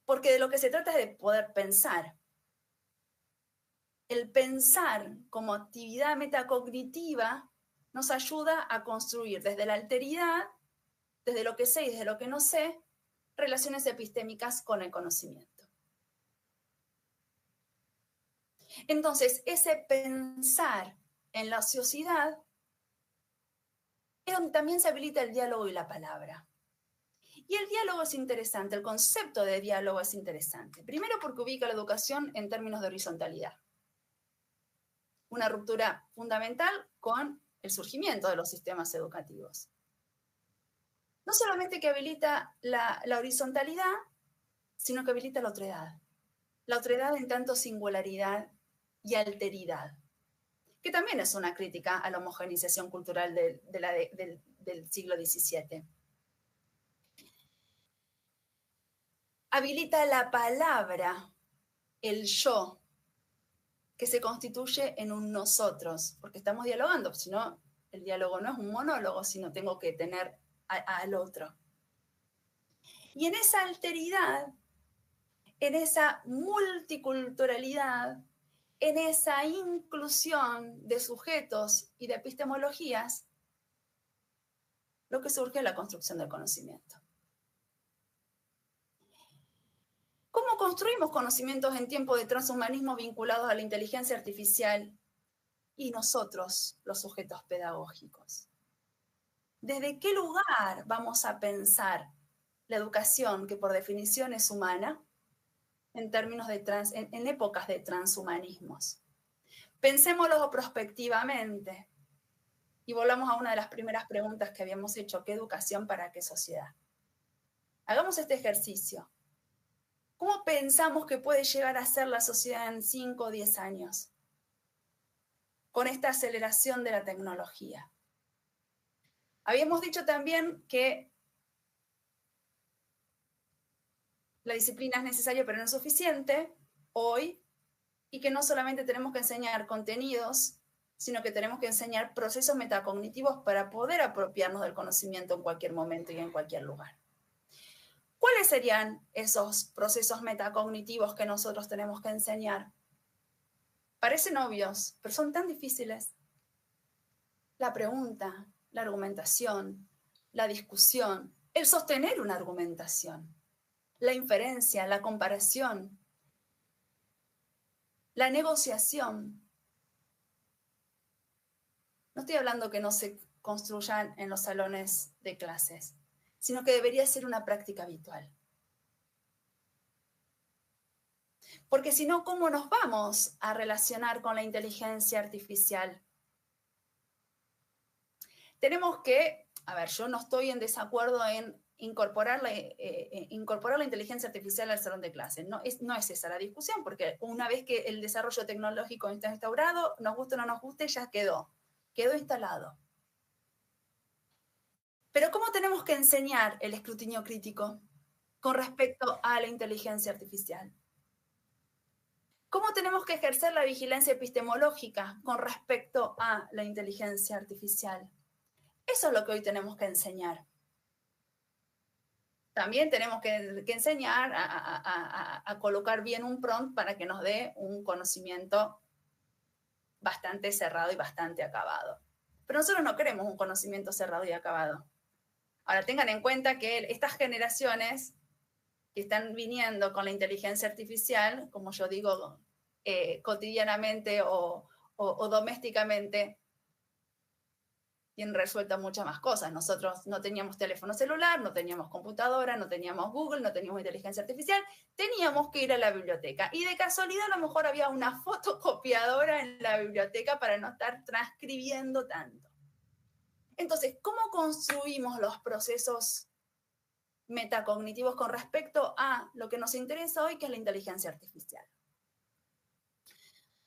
Porque de lo que se trata es de poder pensar. El pensar como actividad metacognitiva nos ayuda a construir desde la alteridad, desde lo que sé y desde lo que no sé, relaciones epistémicas con el conocimiento. Entonces, ese pensar en la ociosidad es donde también se habilita el diálogo y la palabra. Y el diálogo es interesante, el concepto de diálogo es interesante. Primero porque ubica la educación en términos de horizontalidad. Una ruptura fundamental con el surgimiento de los sistemas educativos. No solamente que habilita la horizontalidad, sino que habilita la otredad. La otredad en tanto singularidad y alteridad, que también es una crítica a la homogeneización cultural del siglo XVII. Habilita la palabra, el yo, que se constituye en un nosotros, porque estamos dialogando, si no, el diálogo no es un monólogo, sino tengo que tener al otro. Y en esa alteridad, en esa multiculturalidad, en esa inclusión de sujetos y de epistemologías, lo que surge es la construcción del conocimiento. ¿Cómo construimos conocimientos en tiempo de transhumanismo vinculados a la inteligencia artificial y nosotros, los sujetos pedagógicos? ¿Desde qué lugar vamos a pensar la educación, que por definición es humana, en términos en épocas de transhumanismos? Pensémoslo prospectivamente y volvamos a una de las primeras preguntas que habíamos hecho: ¿qué educación para qué sociedad? Hagamos este ejercicio. ¿Cómo pensamos que puede llegar a ser la sociedad en 5 o 10 años? con esta aceleración de la tecnología. Habíamos dicho también que la disciplina es necesaria pero no es suficiente hoy, y que no solamente tenemos que enseñar contenidos, sino que tenemos que enseñar procesos metacognitivos para poder apropiarnos del conocimiento en cualquier momento y en cualquier lugar. ¿Cuáles serían esos procesos metacognitivos que nosotros tenemos que enseñar? Parecen obvios, pero son tan difíciles. La pregunta, la argumentación, la discusión, el sostener una argumentación, la inferencia, la comparación, la negociación. No estoy hablando que no se construyan en los salones de clases, sino que debería ser una práctica habitual. Porque si no, ¿cómo nos vamos a relacionar con la inteligencia artificial? Tenemos que, yo no estoy en desacuerdo en incorporar la inteligencia artificial al salón de clases. No es esa la discusión, porque una vez que el desarrollo tecnológico está instaurado, nos guste o no nos guste, ya quedó instalado. Pero ¿cómo tenemos que enseñar el escrutinio crítico con respecto a la inteligencia artificial? ¿Cómo tenemos que ejercer la vigilancia epistemológica con respecto a la inteligencia artificial? Eso es lo que hoy tenemos que enseñar. También tenemos que enseñar a colocar bien un prompt para que nos dé un conocimiento bastante cerrado y bastante acabado. Pero nosotros no queremos un conocimiento cerrado y acabado. Ahora, tengan en cuenta que estas generaciones que están viniendo con la inteligencia artificial, como yo digo, cotidianamente o domésticamente, tienen resueltas muchas más cosas. Nosotros no teníamos teléfono celular, no teníamos computadora, no teníamos Google, no teníamos inteligencia artificial, teníamos que ir a la biblioteca. Y de casualidad a lo mejor había una fotocopiadora en la biblioteca para no estar transcribiendo tanto. Entonces, ¿cómo construimos los procesos metacognitivos con respecto a lo que nos interesa hoy, que es la inteligencia artificial?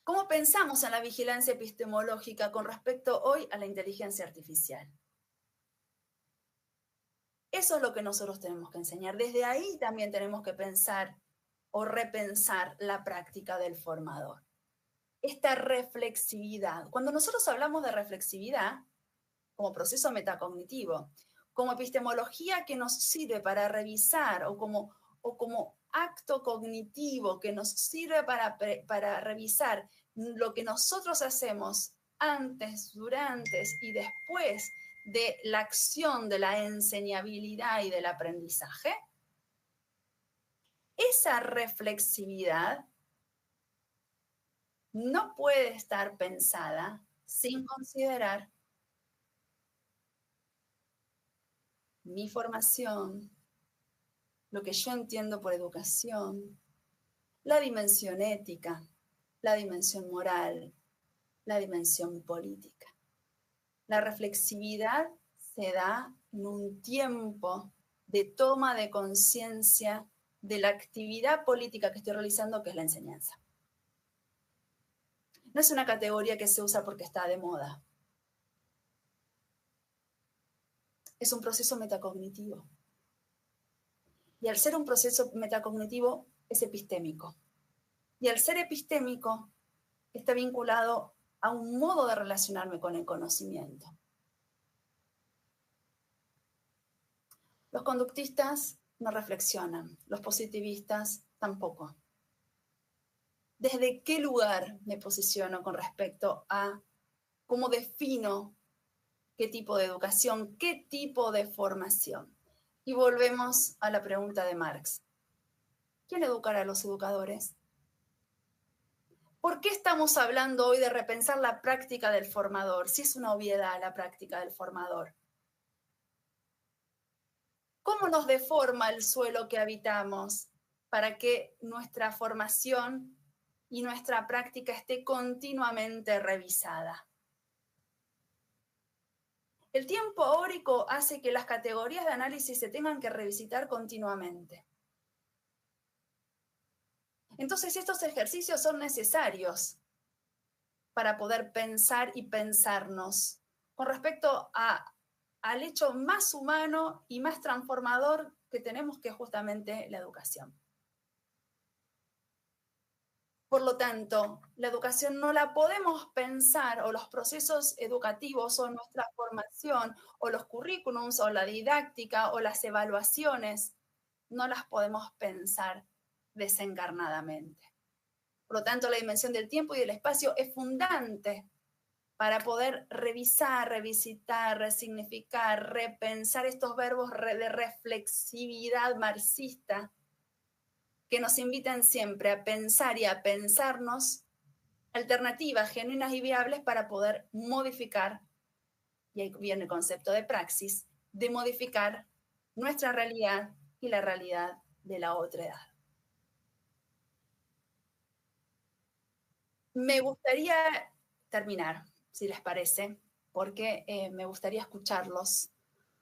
¿Cómo pensamos en la vigilancia epistemológica con respecto hoy a la inteligencia artificial? Eso es lo que nosotros tenemos que enseñar. Desde ahí también tenemos que pensar o repensar la práctica del formador. Esta reflexividad. Cuando nosotros hablamos de reflexividad como proceso metacognitivo, como epistemología que nos sirve para revisar o como acto cognitivo que nos sirve para revisar lo que nosotros hacemos antes, durante y después de la acción de la enseñabilidad y del aprendizaje, esa reflexividad no puede estar pensada sin considerar mi formación, lo que yo entiendo por educación, la dimensión ética, la dimensión moral, la dimensión política. La reflexividad se da en un tiempo de toma de conciencia de la actividad política que estoy realizando, que es la enseñanza. No es una categoría que se usa porque está de moda. Es un proceso metacognitivo. Y al ser un proceso metacognitivo, es epistémico. Y al ser epistémico, está vinculado a un modo de relacionarme con el conocimiento. Los conductistas no reflexionan, los positivistas tampoco. ¿Desde qué lugar me posiciono con respecto a cómo defino qué tipo de educación, qué tipo de formación? Y volvemos a la pregunta de Marx. ¿Quién educará a los educadores? ¿Por qué estamos hablando hoy de repensar la práctica del formador, si es una obviedad la práctica del formador? ¿Cómo nos deforma el suelo que habitamos para que nuestra formación y nuestra práctica esté continuamente revisada? El tiempo ahórico hace que las categorías de análisis se tengan que revisitar continuamente. Entonces, estos ejercicios son necesarios para poder pensar y pensarnos con respecto al hecho más humano y más transformador que tenemos, que es justamente la educación. Por lo tanto, la educación no la podemos pensar, o los procesos educativos, o nuestra formación, o los currículums, o la didáctica, o las evaluaciones, no las podemos pensar desencarnadamente. Por lo tanto, la dimensión del tiempo y del espacio es fundante para poder revisar, revisitar, resignificar, repensar estos verbos de reflexividad marxista que nos invitan siempre a pensar y a pensarnos alternativas genuinas y viables para poder modificar, y ahí viene el concepto de praxis, de modificar nuestra realidad y la realidad de la otra edad. Me gustaría terminar, si les parece, porque me gustaría escucharlos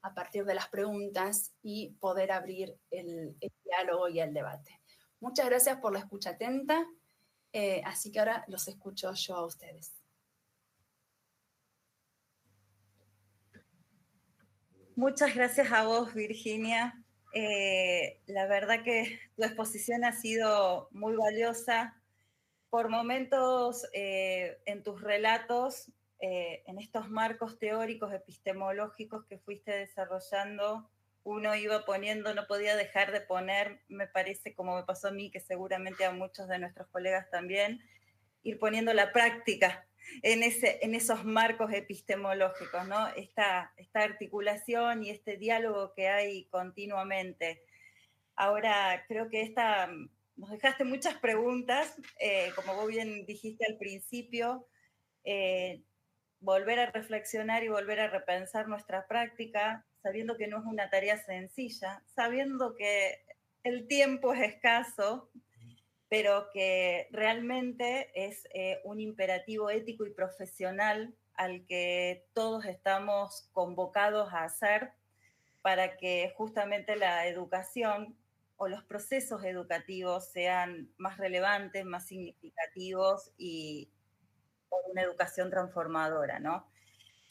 a partir de las preguntas y poder abrir el diálogo y el debate. Muchas gracias por la escucha atenta, así que ahora los escucho yo a ustedes. Muchas gracias a vos, Virginia. La verdad que tu exposición ha sido muy valiosa. Por momentos en tus relatos, en estos marcos teóricos, epistemológicos que fuiste desarrollando, uno iba poniendo, no podía dejar de poner, me parece, como me pasó a mí, que seguramente a muchos de nuestros colegas también, ir poniendo la práctica en esos marcos epistemológicos, ¿no? Esta articulación y este diálogo que hay continuamente. Ahora, creo que nos dejaste muchas preguntas, como vos bien dijiste al principio, volver a reflexionar y volver a repensar nuestra práctica, sabiendo que no es una tarea sencilla, sabiendo que el tiempo es escaso, pero que realmente es un imperativo ético y profesional al que todos estamos convocados a hacer para que justamente la educación o los procesos educativos sean más relevantes, más significativos y por una educación transformadora, ¿no?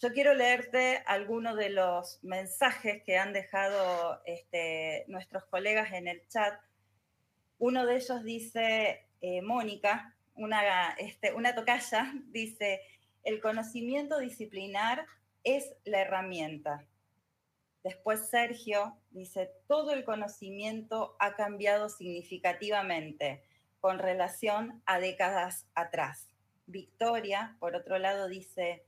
Yo quiero leerte algunos de los mensajes que han dejado nuestros colegas en el chat. Uno de ellos dice, Mónica, una tocaya, dice, el conocimiento disciplinar es la herramienta. Después Sergio dice, todo el conocimiento ha cambiado significativamente con relación a décadas atrás. Victoria, por otro lado, dice,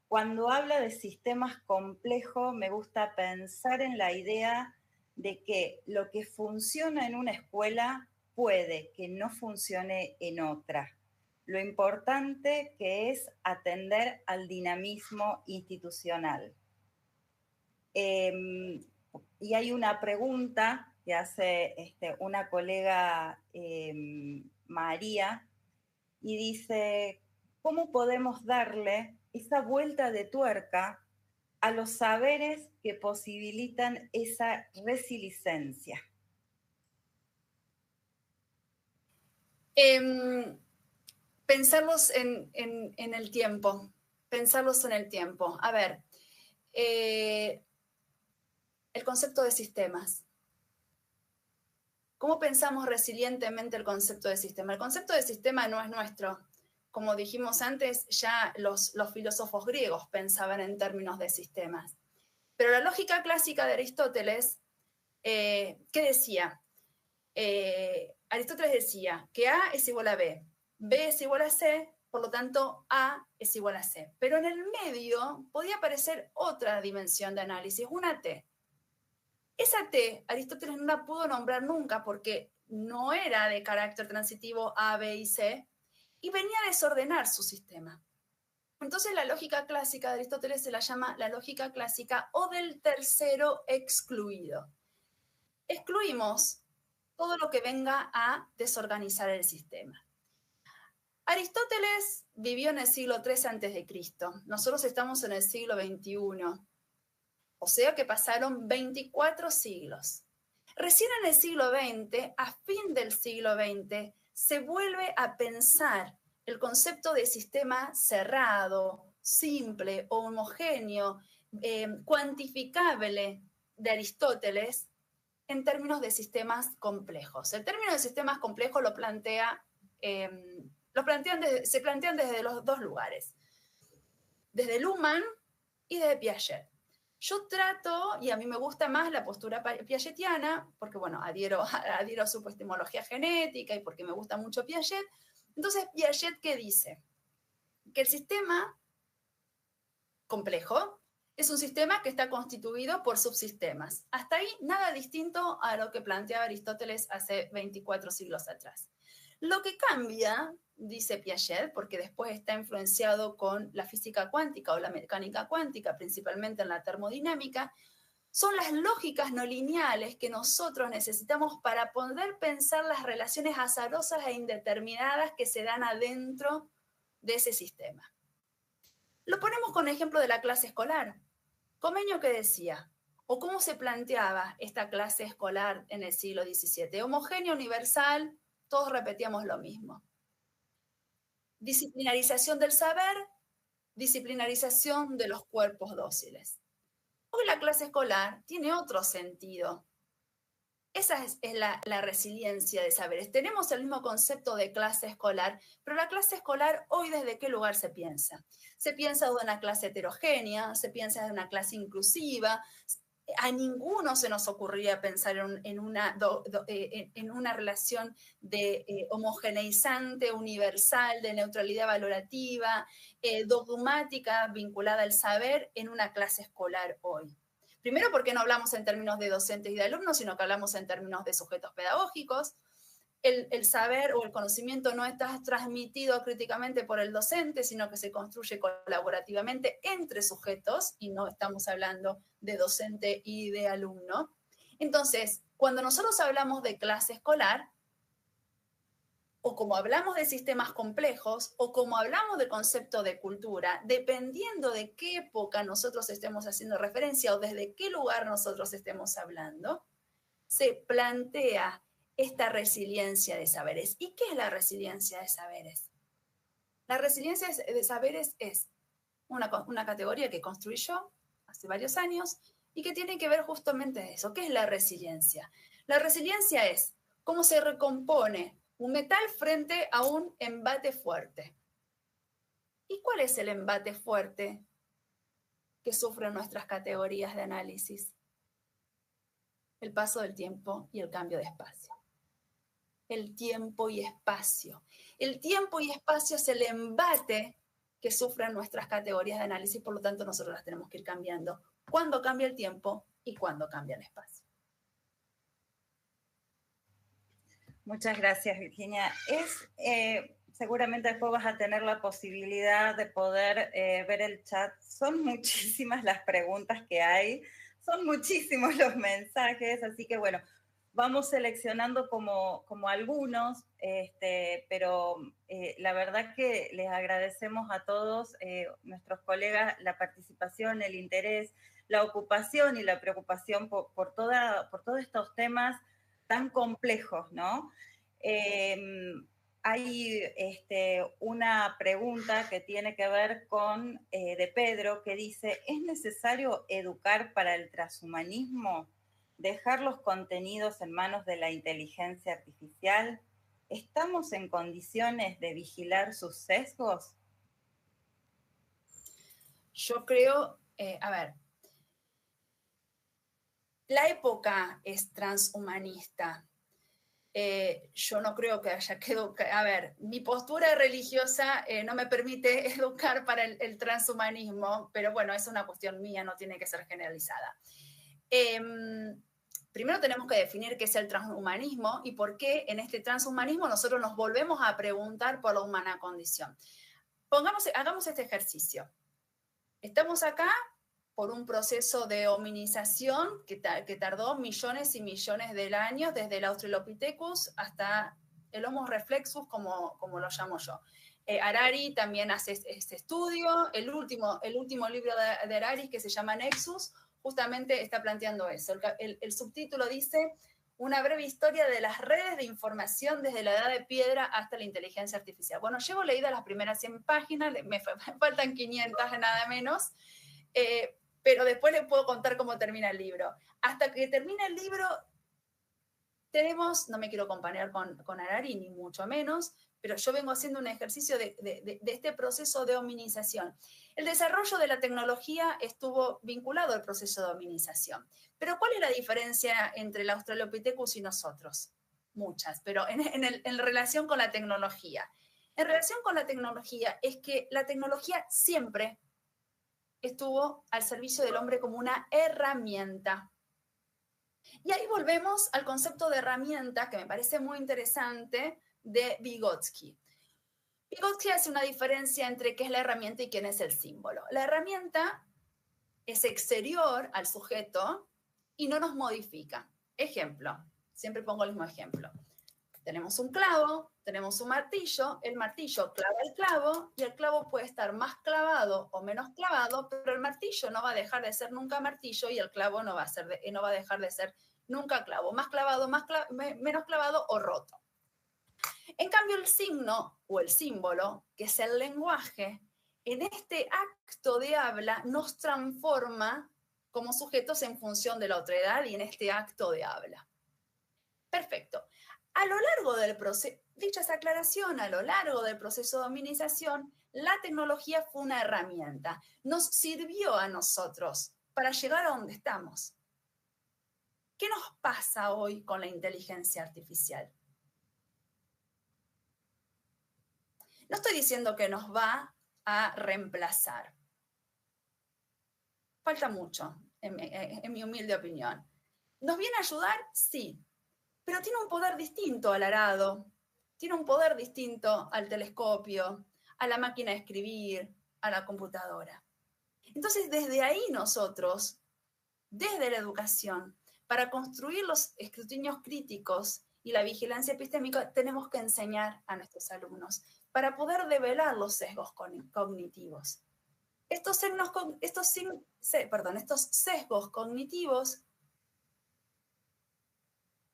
cuando habla de sistemas complejos, me gusta pensar en la idea de que lo que funciona en una escuela puede que no funcione en otra. Lo importante que es atender al dinamismo institucional. Y hay una pregunta que hace una colega, María, y dice, ¿cómo podemos darle esa vuelta de tuerca a los saberes que posibilitan esa resiliencia? Pensarlos en el tiempo, pensarlos en el tiempo. A ver, el concepto de sistemas. ¿Cómo pensamos resilientemente el concepto de sistema? El concepto de sistema no es nuestro. Como dijimos antes, ya los filósofos griegos pensaban en términos de sistemas. Pero la lógica clásica de Aristóteles, ¿qué decía? Aristóteles decía que A es igual a B, B es igual a C, por lo tanto A es igual a C. Pero en el medio podía aparecer otra dimensión de análisis, una T. Esa T, Aristóteles no la pudo nombrar nunca porque no era de carácter transitivo A, B y C, y venía a desordenar su sistema. Entonces la lógica clásica de Aristóteles se la llama la lógica clásica o del tercero excluido. Excluimos todo lo que venga a desorganizar el sistema. Aristóteles vivió en el siglo III a.C. Nosotros estamos en el siglo XXI. O sea que pasaron 24 siglos. Recién en el siglo XX, a fin del siglo XX, se vuelve a pensar el concepto de sistema cerrado, simple, homogéneo, cuantificable de Aristóteles en términos de sistemas complejos. El término de sistemas complejos se plantean desde los dos lugares, desde Luhmann y desde Piaget. Yo trato, y a mí me gusta más la postura piagetiana, porque bueno, adhiero a su epistemología genética y porque me gusta mucho Piaget. Entonces, Piaget, ¿qué dice? Que el sistema complejo es un sistema que está constituido por subsistemas. Hasta ahí nada distinto a lo que planteaba Aristóteles hace 24 siglos atrás. Lo que cambia, dice Piaget, porque después está influenciado con la física cuántica o la mecánica cuántica, principalmente en la termodinámica, son las lógicas no lineales que nosotros necesitamos para poder pensar las relaciones azarosas e indeterminadas que se dan adentro de ese sistema. Lo ponemos con el ejemplo de la clase escolar. Comenius, ¿qué decía? ¿O cómo se planteaba esta clase escolar en el siglo XVII? Homogénea, universal, todos repetíamos lo mismo. Disciplinarización del saber, disciplinarización de los cuerpos dóciles. Hoy la clase escolar tiene otro sentido. Esa es la resiliencia de saberes. Tenemos el mismo concepto de clase escolar, pero la clase escolar hoy ¿desde qué lugar se piensa? Se piensa de una clase heterogénea, se piensa de una clase inclusiva. A ninguno se nos ocurría pensar en una relación de homogeneizante, universal, de neutralidad valorativa, dogmática, vinculada al saber en una clase escolar hoy. Primero porque no hablamos en términos de docentes y de alumnos, sino que hablamos en términos de sujetos pedagógicos. El saber o el conocimiento no está transmitido críticamente por el docente, sino que se construye colaborativamente entre sujetos, y no estamos hablando de docente y de alumno. Entonces, cuando nosotros hablamos de clase escolar, o como hablamos de sistemas complejos, o como hablamos del concepto de cultura, dependiendo de qué época nosotros estemos haciendo referencia o desde qué lugar nosotros estemos hablando, se plantea esta resiliencia de saberes. ¿Y qué es la resiliencia de saberes? La resiliencia de saberes es una categoría que construí yo hace varios años y que tiene que ver justamente eso. ¿Qué es la resiliencia? La resiliencia es cómo se recompone un metal frente a un embate fuerte. ¿Y cuál es el embate fuerte que sufren nuestras categorías de análisis? El paso del tiempo y el cambio de espacio. El tiempo y espacio. El tiempo y espacio es el embate que sufren nuestras categorías de análisis, por lo tanto nosotros las tenemos que ir cambiando. ¿Cuándo cambia el tiempo y cuándo cambia el espacio? Muchas gracias, Virginia. Seguramente después vas a tener la posibilidad de poder ver el chat. Son muchísimas las preguntas que hay, son muchísimos los mensajes, así que bueno, vamos seleccionando como algunos, pero la verdad que les agradecemos a todos nuestros colegas la participación, el interés, la ocupación y la preocupación por todos estos temas tan complejos, ¿no? Hay una pregunta que tiene que ver con, de Pedro, que dice, ¿es necesario educar para el transhumanismo? ¿Dejar los contenidos en manos de la inteligencia artificial? ¿Estamos en condiciones de vigilar sus sesgos? Yo creo, la época es transhumanista. Yo no creo que haya que educar. Mi postura religiosa no me permite educar para el transhumanismo, pero bueno, es una cuestión mía, no tiene que ser generalizada. Primero tenemos que definir qué es el transhumanismo y por qué en este transhumanismo nosotros nos volvemos a preguntar por la humana condición. Hagamos este ejercicio. Estamos acá por un proceso de hominización que tardó millones y millones de años, desde el Australopithecus hasta el Homo reflexus, como lo llamo yo. Harari también hace este estudio. El último libro de Harari, que se llama Nexus, justamente está planteando eso. El subtítulo dice, una breve historia de las redes de información desde la edad de piedra hasta la inteligencia artificial. Bueno, llevo leídas las primeras 100 páginas, me faltan 500 nada menos, pero después les puedo contar cómo termina el libro. Hasta que termine el libro tenemos, no me quiero comparar con Harari, ni mucho menos, pero yo vengo haciendo un ejercicio de este proceso de hominización. El desarrollo de la tecnología estuvo vinculado al proceso de hominización. Pero ¿cuál es la diferencia entre el Australopithecus y nosotros? Muchas, pero en relación con la tecnología. En relación con la tecnología es que la tecnología siempre estuvo al servicio del hombre como una herramienta. Y ahí volvemos al concepto de herramienta, que me parece muy interesante, de Vygotsky. Vygotsky hace una diferencia entre qué es la herramienta y quién es el símbolo. La herramienta es exterior al sujeto y no nos modifica. Ejemplo, siempre pongo el mismo ejemplo. Tenemos un clavo, tenemos un martillo, el martillo clava el clavo y el clavo puede estar más clavado o menos clavado, pero el martillo no va a dejar de ser nunca martillo y el clavo no va a dejar de ser nunca clavo, más clavado, menos clavado o roto. En cambio, el signo o el símbolo, que es el lenguaje, en este acto de habla nos transforma como sujetos en función de la otra edad y en este acto de habla. Perfecto. A lo largo del proceso, dicha esa aclaración, a lo largo del proceso de hominización, la tecnología fue una herramienta. Nos sirvió a nosotros para llegar a donde estamos. ¿Qué nos pasa hoy con la inteligencia artificial? No estoy diciendo que nos va a reemplazar. Falta mucho, en mi humilde opinión. ¿Nos viene a ayudar? Sí, pero tiene un poder distinto al arado, tiene un poder distinto al telescopio, a la máquina de escribir, a la computadora. Entonces, desde ahí nosotros, desde la educación, para construir los escrutinios críticos y la vigilancia epistémica, tenemos que enseñar a nuestros alumnos para poder develar los sesgos cognitivos. Estos sesgos cognitivos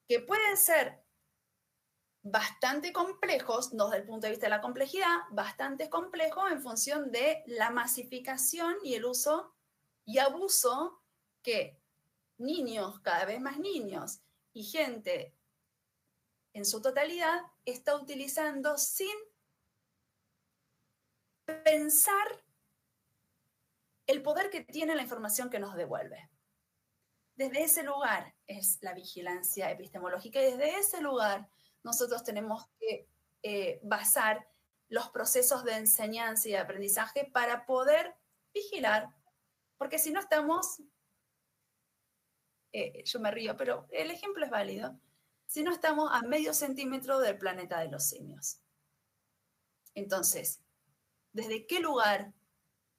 que pueden ser bastante complejos, no desde el punto de vista de la complejidad, bastante complejos en función de la masificación y el uso y abuso que niños, cada vez más niños, y gente en su totalidad está utilizando sin pensar el poder que tiene la información que nos devuelve. Desde ese lugar es la vigilancia epistemológica y desde ese lugar nosotros tenemos que basar los procesos de enseñanza y de aprendizaje para poder vigilar, porque si no estamos, yo me río, pero el ejemplo es válido, si no estamos a medio centímetro del planeta de los simios. Entonces, ¿desde qué lugar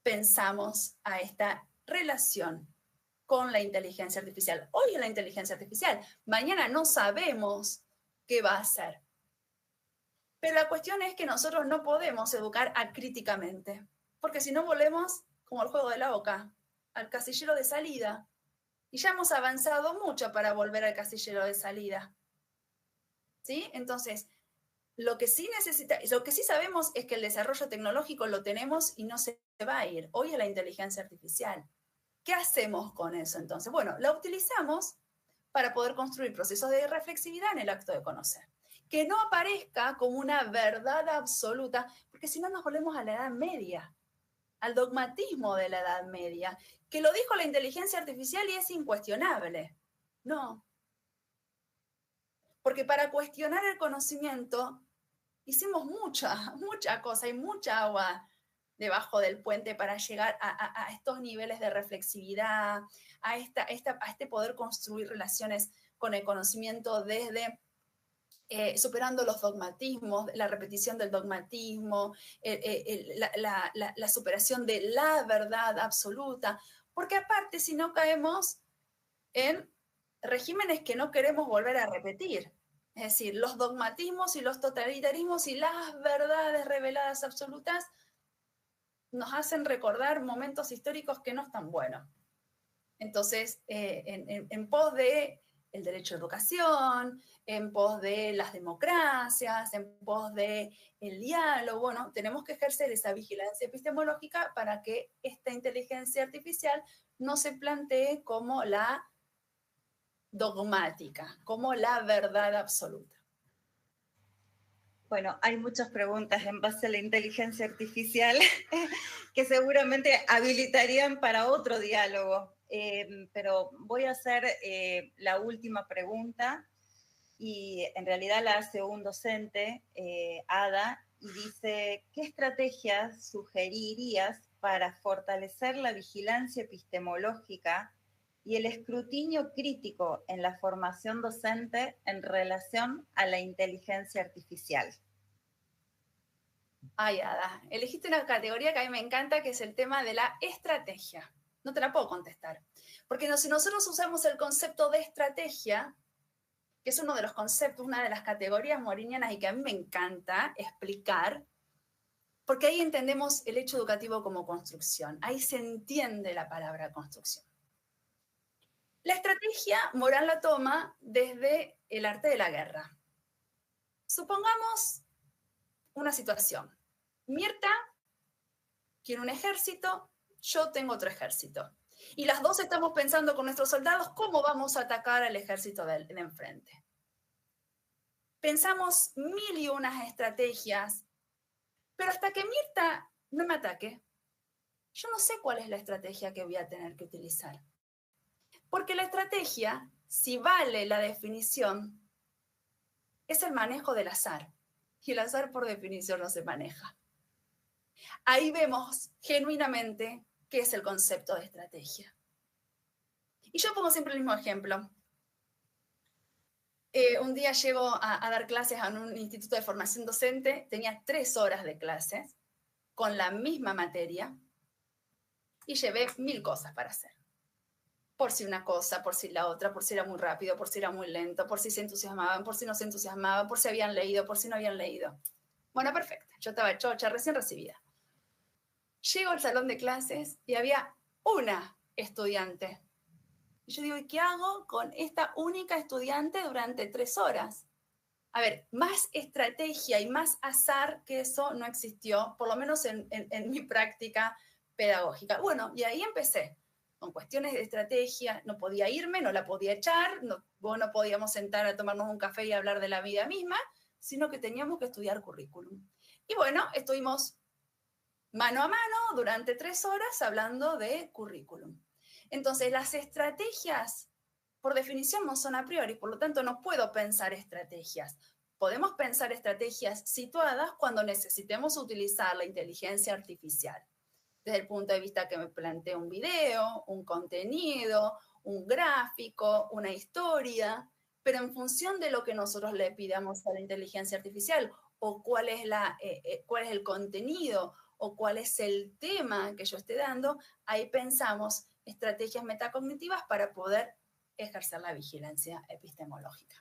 pensamos a esta relación con la inteligencia artificial? Hoy es la inteligencia artificial, mañana no sabemos qué va a hacer. Pero la cuestión es que nosotros no podemos educar acríticamente, porque si no volvemos, como el juego de la oca, al casillero de salida. Y ya hemos avanzado mucho para volver al casillero de salida. ¿Sí? Entonces, lo que sí sabemos es que el desarrollo tecnológico lo tenemos y no se va a ir. Hoy es la inteligencia artificial. ¿Qué hacemos con eso entonces? Bueno, la utilizamos para poder construir procesos de reflexividad en el acto de conocer. Que no aparezca como una verdad absoluta, porque si no nos volvemos a la Edad Media, al dogmatismo de la Edad Media, que lo dijo la inteligencia artificial y es incuestionable. No. Porque para cuestionar el conocimiento hicimos mucha cosa y mucha agua debajo del puente para llegar a estos niveles de reflexividad, a este poder construir relaciones con el conocimiento desde superando los dogmatismos, la repetición del dogmatismo, la superación de la verdad absoluta, porque aparte si no caemos en regímenes que no queremos volver a repetir. Es decir, los dogmatismos y los totalitarismos y las verdades reveladas absolutas nos hacen recordar momentos históricos que no están buenos. Entonces, en pos de el derecho a educación, en pos de las democracias, en pos del diálogo. Bueno, tenemos que ejercer esa vigilancia epistemológica para que esta inteligencia artificial no se plantee como la dogmática, como la verdad absoluta. Bueno, hay muchas preguntas en base a la inteligencia artificial que seguramente habilitarían para otro diálogo, pero voy a hacer la última pregunta y en realidad la hace un docente, Ada, y dice, ¿qué estrategias sugerirías para fortalecer la vigilancia epistemológica y el escrutinio crítico en la formación docente en relación a la inteligencia artificial? Ay, Ada, elegiste una categoría que a mí me encanta, que es el tema de la estrategia. No te la puedo contestar. Porque si nosotros usamos el concepto de estrategia, que es uno de los conceptos, una de las categorías morinianas y que a mí me encanta explicar, porque ahí entendemos el hecho educativo como construcción. Ahí se entiende la palabra construcción. La estrategia Morán la toma desde el arte de la guerra. Supongamos una situación. Mirta quiere un ejército, yo tengo otro ejército. Y las dos estamos pensando con nuestros soldados cómo vamos a atacar al ejército de enfrente. Pensamos mil y unas estrategias, pero hasta que Mirta no me ataque, yo no sé cuál es la estrategia que voy a tener que utilizar. Porque la estrategia, si vale la definición, es el manejo del azar. Y el azar por definición no se maneja. Ahí vemos genuinamente qué es el concepto de estrategia. Y yo pongo siempre el mismo ejemplo. Un día llego a dar clases en un instituto de formación docente, tenía 3 horas de clases con la misma materia y llevé 1000 cosas para hacer. Por si una cosa, por si la otra, por si era muy rápido, por si era muy lento, por si se entusiasmaban, por si no se entusiasmaban, por si habían leído, por si no habían leído. Bueno, perfecto. Yo estaba chocha, recién recibida. Llego al salón de clases y había una estudiante. Y yo digo, ¿y qué hago con esta única estudiante durante 3 horas? A ver, más estrategia y más azar que eso no existió, por lo menos en mi práctica pedagógica. Bueno, y ahí empecé. Con cuestiones de estrategia, no podía irme, no la podía echar, no podíamos sentar a tomarnos un café y hablar de la vida misma, sino que teníamos que estudiar currículum. Y bueno, estuvimos mano a mano durante 3 horas hablando de currículum. Entonces, las estrategias, por definición, no son a priori, por lo tanto, no puedo pensar estrategias. Podemos pensar estrategias situadas cuando necesitemos utilizar la inteligencia artificial. Desde el punto de vista que me plantee un video, un contenido, un gráfico, una historia, pero en función de lo que nosotros le pidamos a la inteligencia artificial, o cuál es el contenido, o cuál es el tema que yo esté dando, ahí pensamos estrategias metacognitivas para poder ejercer la vigilancia epistemológica.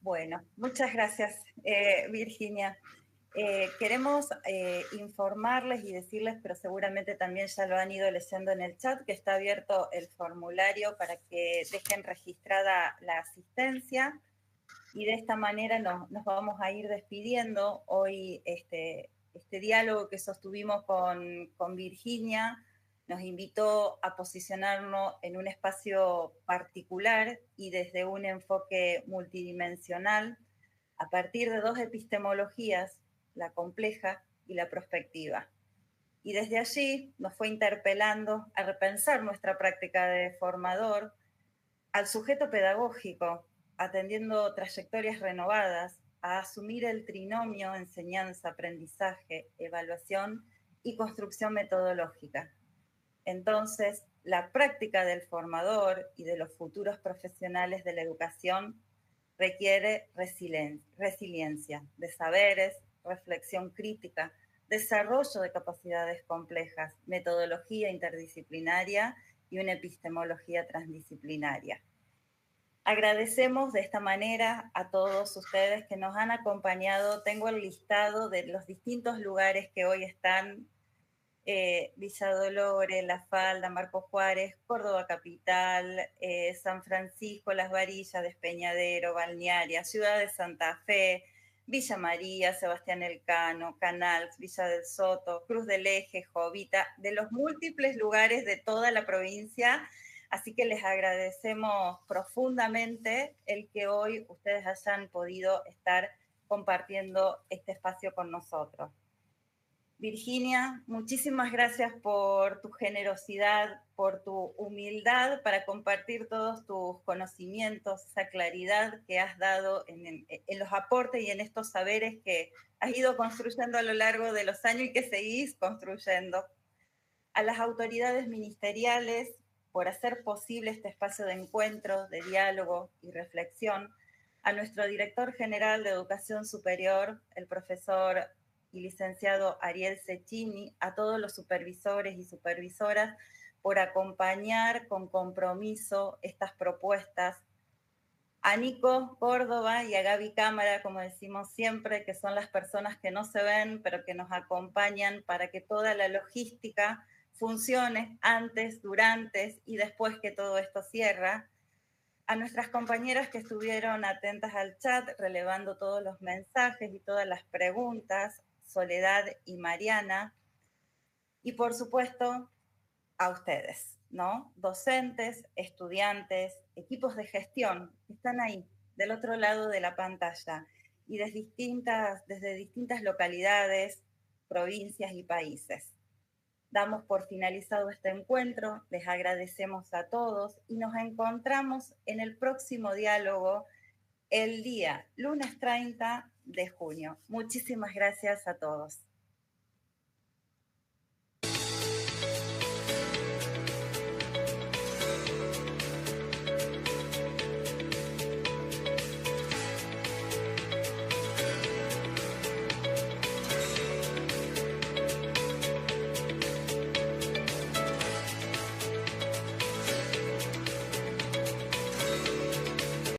Bueno, muchas gracias, Virginia. Queremos informarles y decirles, pero seguramente también ya lo han ido leyendo en el chat, que está abierto el formulario para que dejen registrada la asistencia y de esta manera nos vamos a ir despidiendo. Hoy este diálogo que sostuvimos con Virginia nos invitó a posicionarnos en un espacio particular y desde un enfoque multidimensional a partir de 2 epistemologías, la compleja y la prospectiva. Y desde allí nos fue interpelando a repensar nuestra práctica de formador al sujeto pedagógico, atendiendo trayectorias renovadas, a asumir el trinomio enseñanza, aprendizaje, evaluación y construcción metodológica. Entonces, la práctica del formador y de los futuros profesionales de la educación requiere resiliencia de saberes, reflexión crítica, desarrollo de capacidades complejas, metodología interdisciplinaria y una epistemología transdisciplinaria. Agradecemos de esta manera a todos ustedes que nos han acompañado. Tengo el listado de los distintos lugares que hoy están Villa Dolores, La Falda, Marcos Juárez, Córdoba Capital, San Francisco, Las Varillas, Despeñadero, Balnearia, Ciudad de Santa Fe, Villa María, Sebastián Elcano, Canals, Villa del Soto, Cruz del Eje, Jovita, de los múltiples lugares de toda la provincia. Así que les agradecemos profundamente el que hoy ustedes hayan podido estar compartiendo este espacio con nosotros. Virginia, muchísimas gracias por tu generosidad, por tu humildad para compartir todos tus conocimientos, esa claridad que has dado en los aportes y en estos saberes que has ido construyendo a lo largo de los años y que seguís construyendo. A las autoridades ministeriales por hacer posible este espacio de encuentro, de diálogo y reflexión, a nuestro director general de Educación Superior, el profesor y licenciado Ariel Cecchini, a todos los supervisores y supervisoras por acompañar con compromiso estas propuestas, a Nico Córdoba y a Gaby Cámara, como decimos siempre, que son las personas que no se ven, pero que nos acompañan para que toda la logística funcione antes, durante y después que todo esto cierra. A nuestras compañeras que estuvieron atentas al chat, relevando todos los mensajes y todas las preguntas, Soledad y Mariana. Y por supuesto, a ustedes, ¿no? Docentes, estudiantes, equipos de gestión que están ahí, del otro lado de la pantalla, y desde distintas localidades, provincias y países. Damos por finalizado este encuentro, les agradecemos a todos y nos encontramos en el próximo diálogo el día lunes 30 de junio. Muchísimas gracias a todos.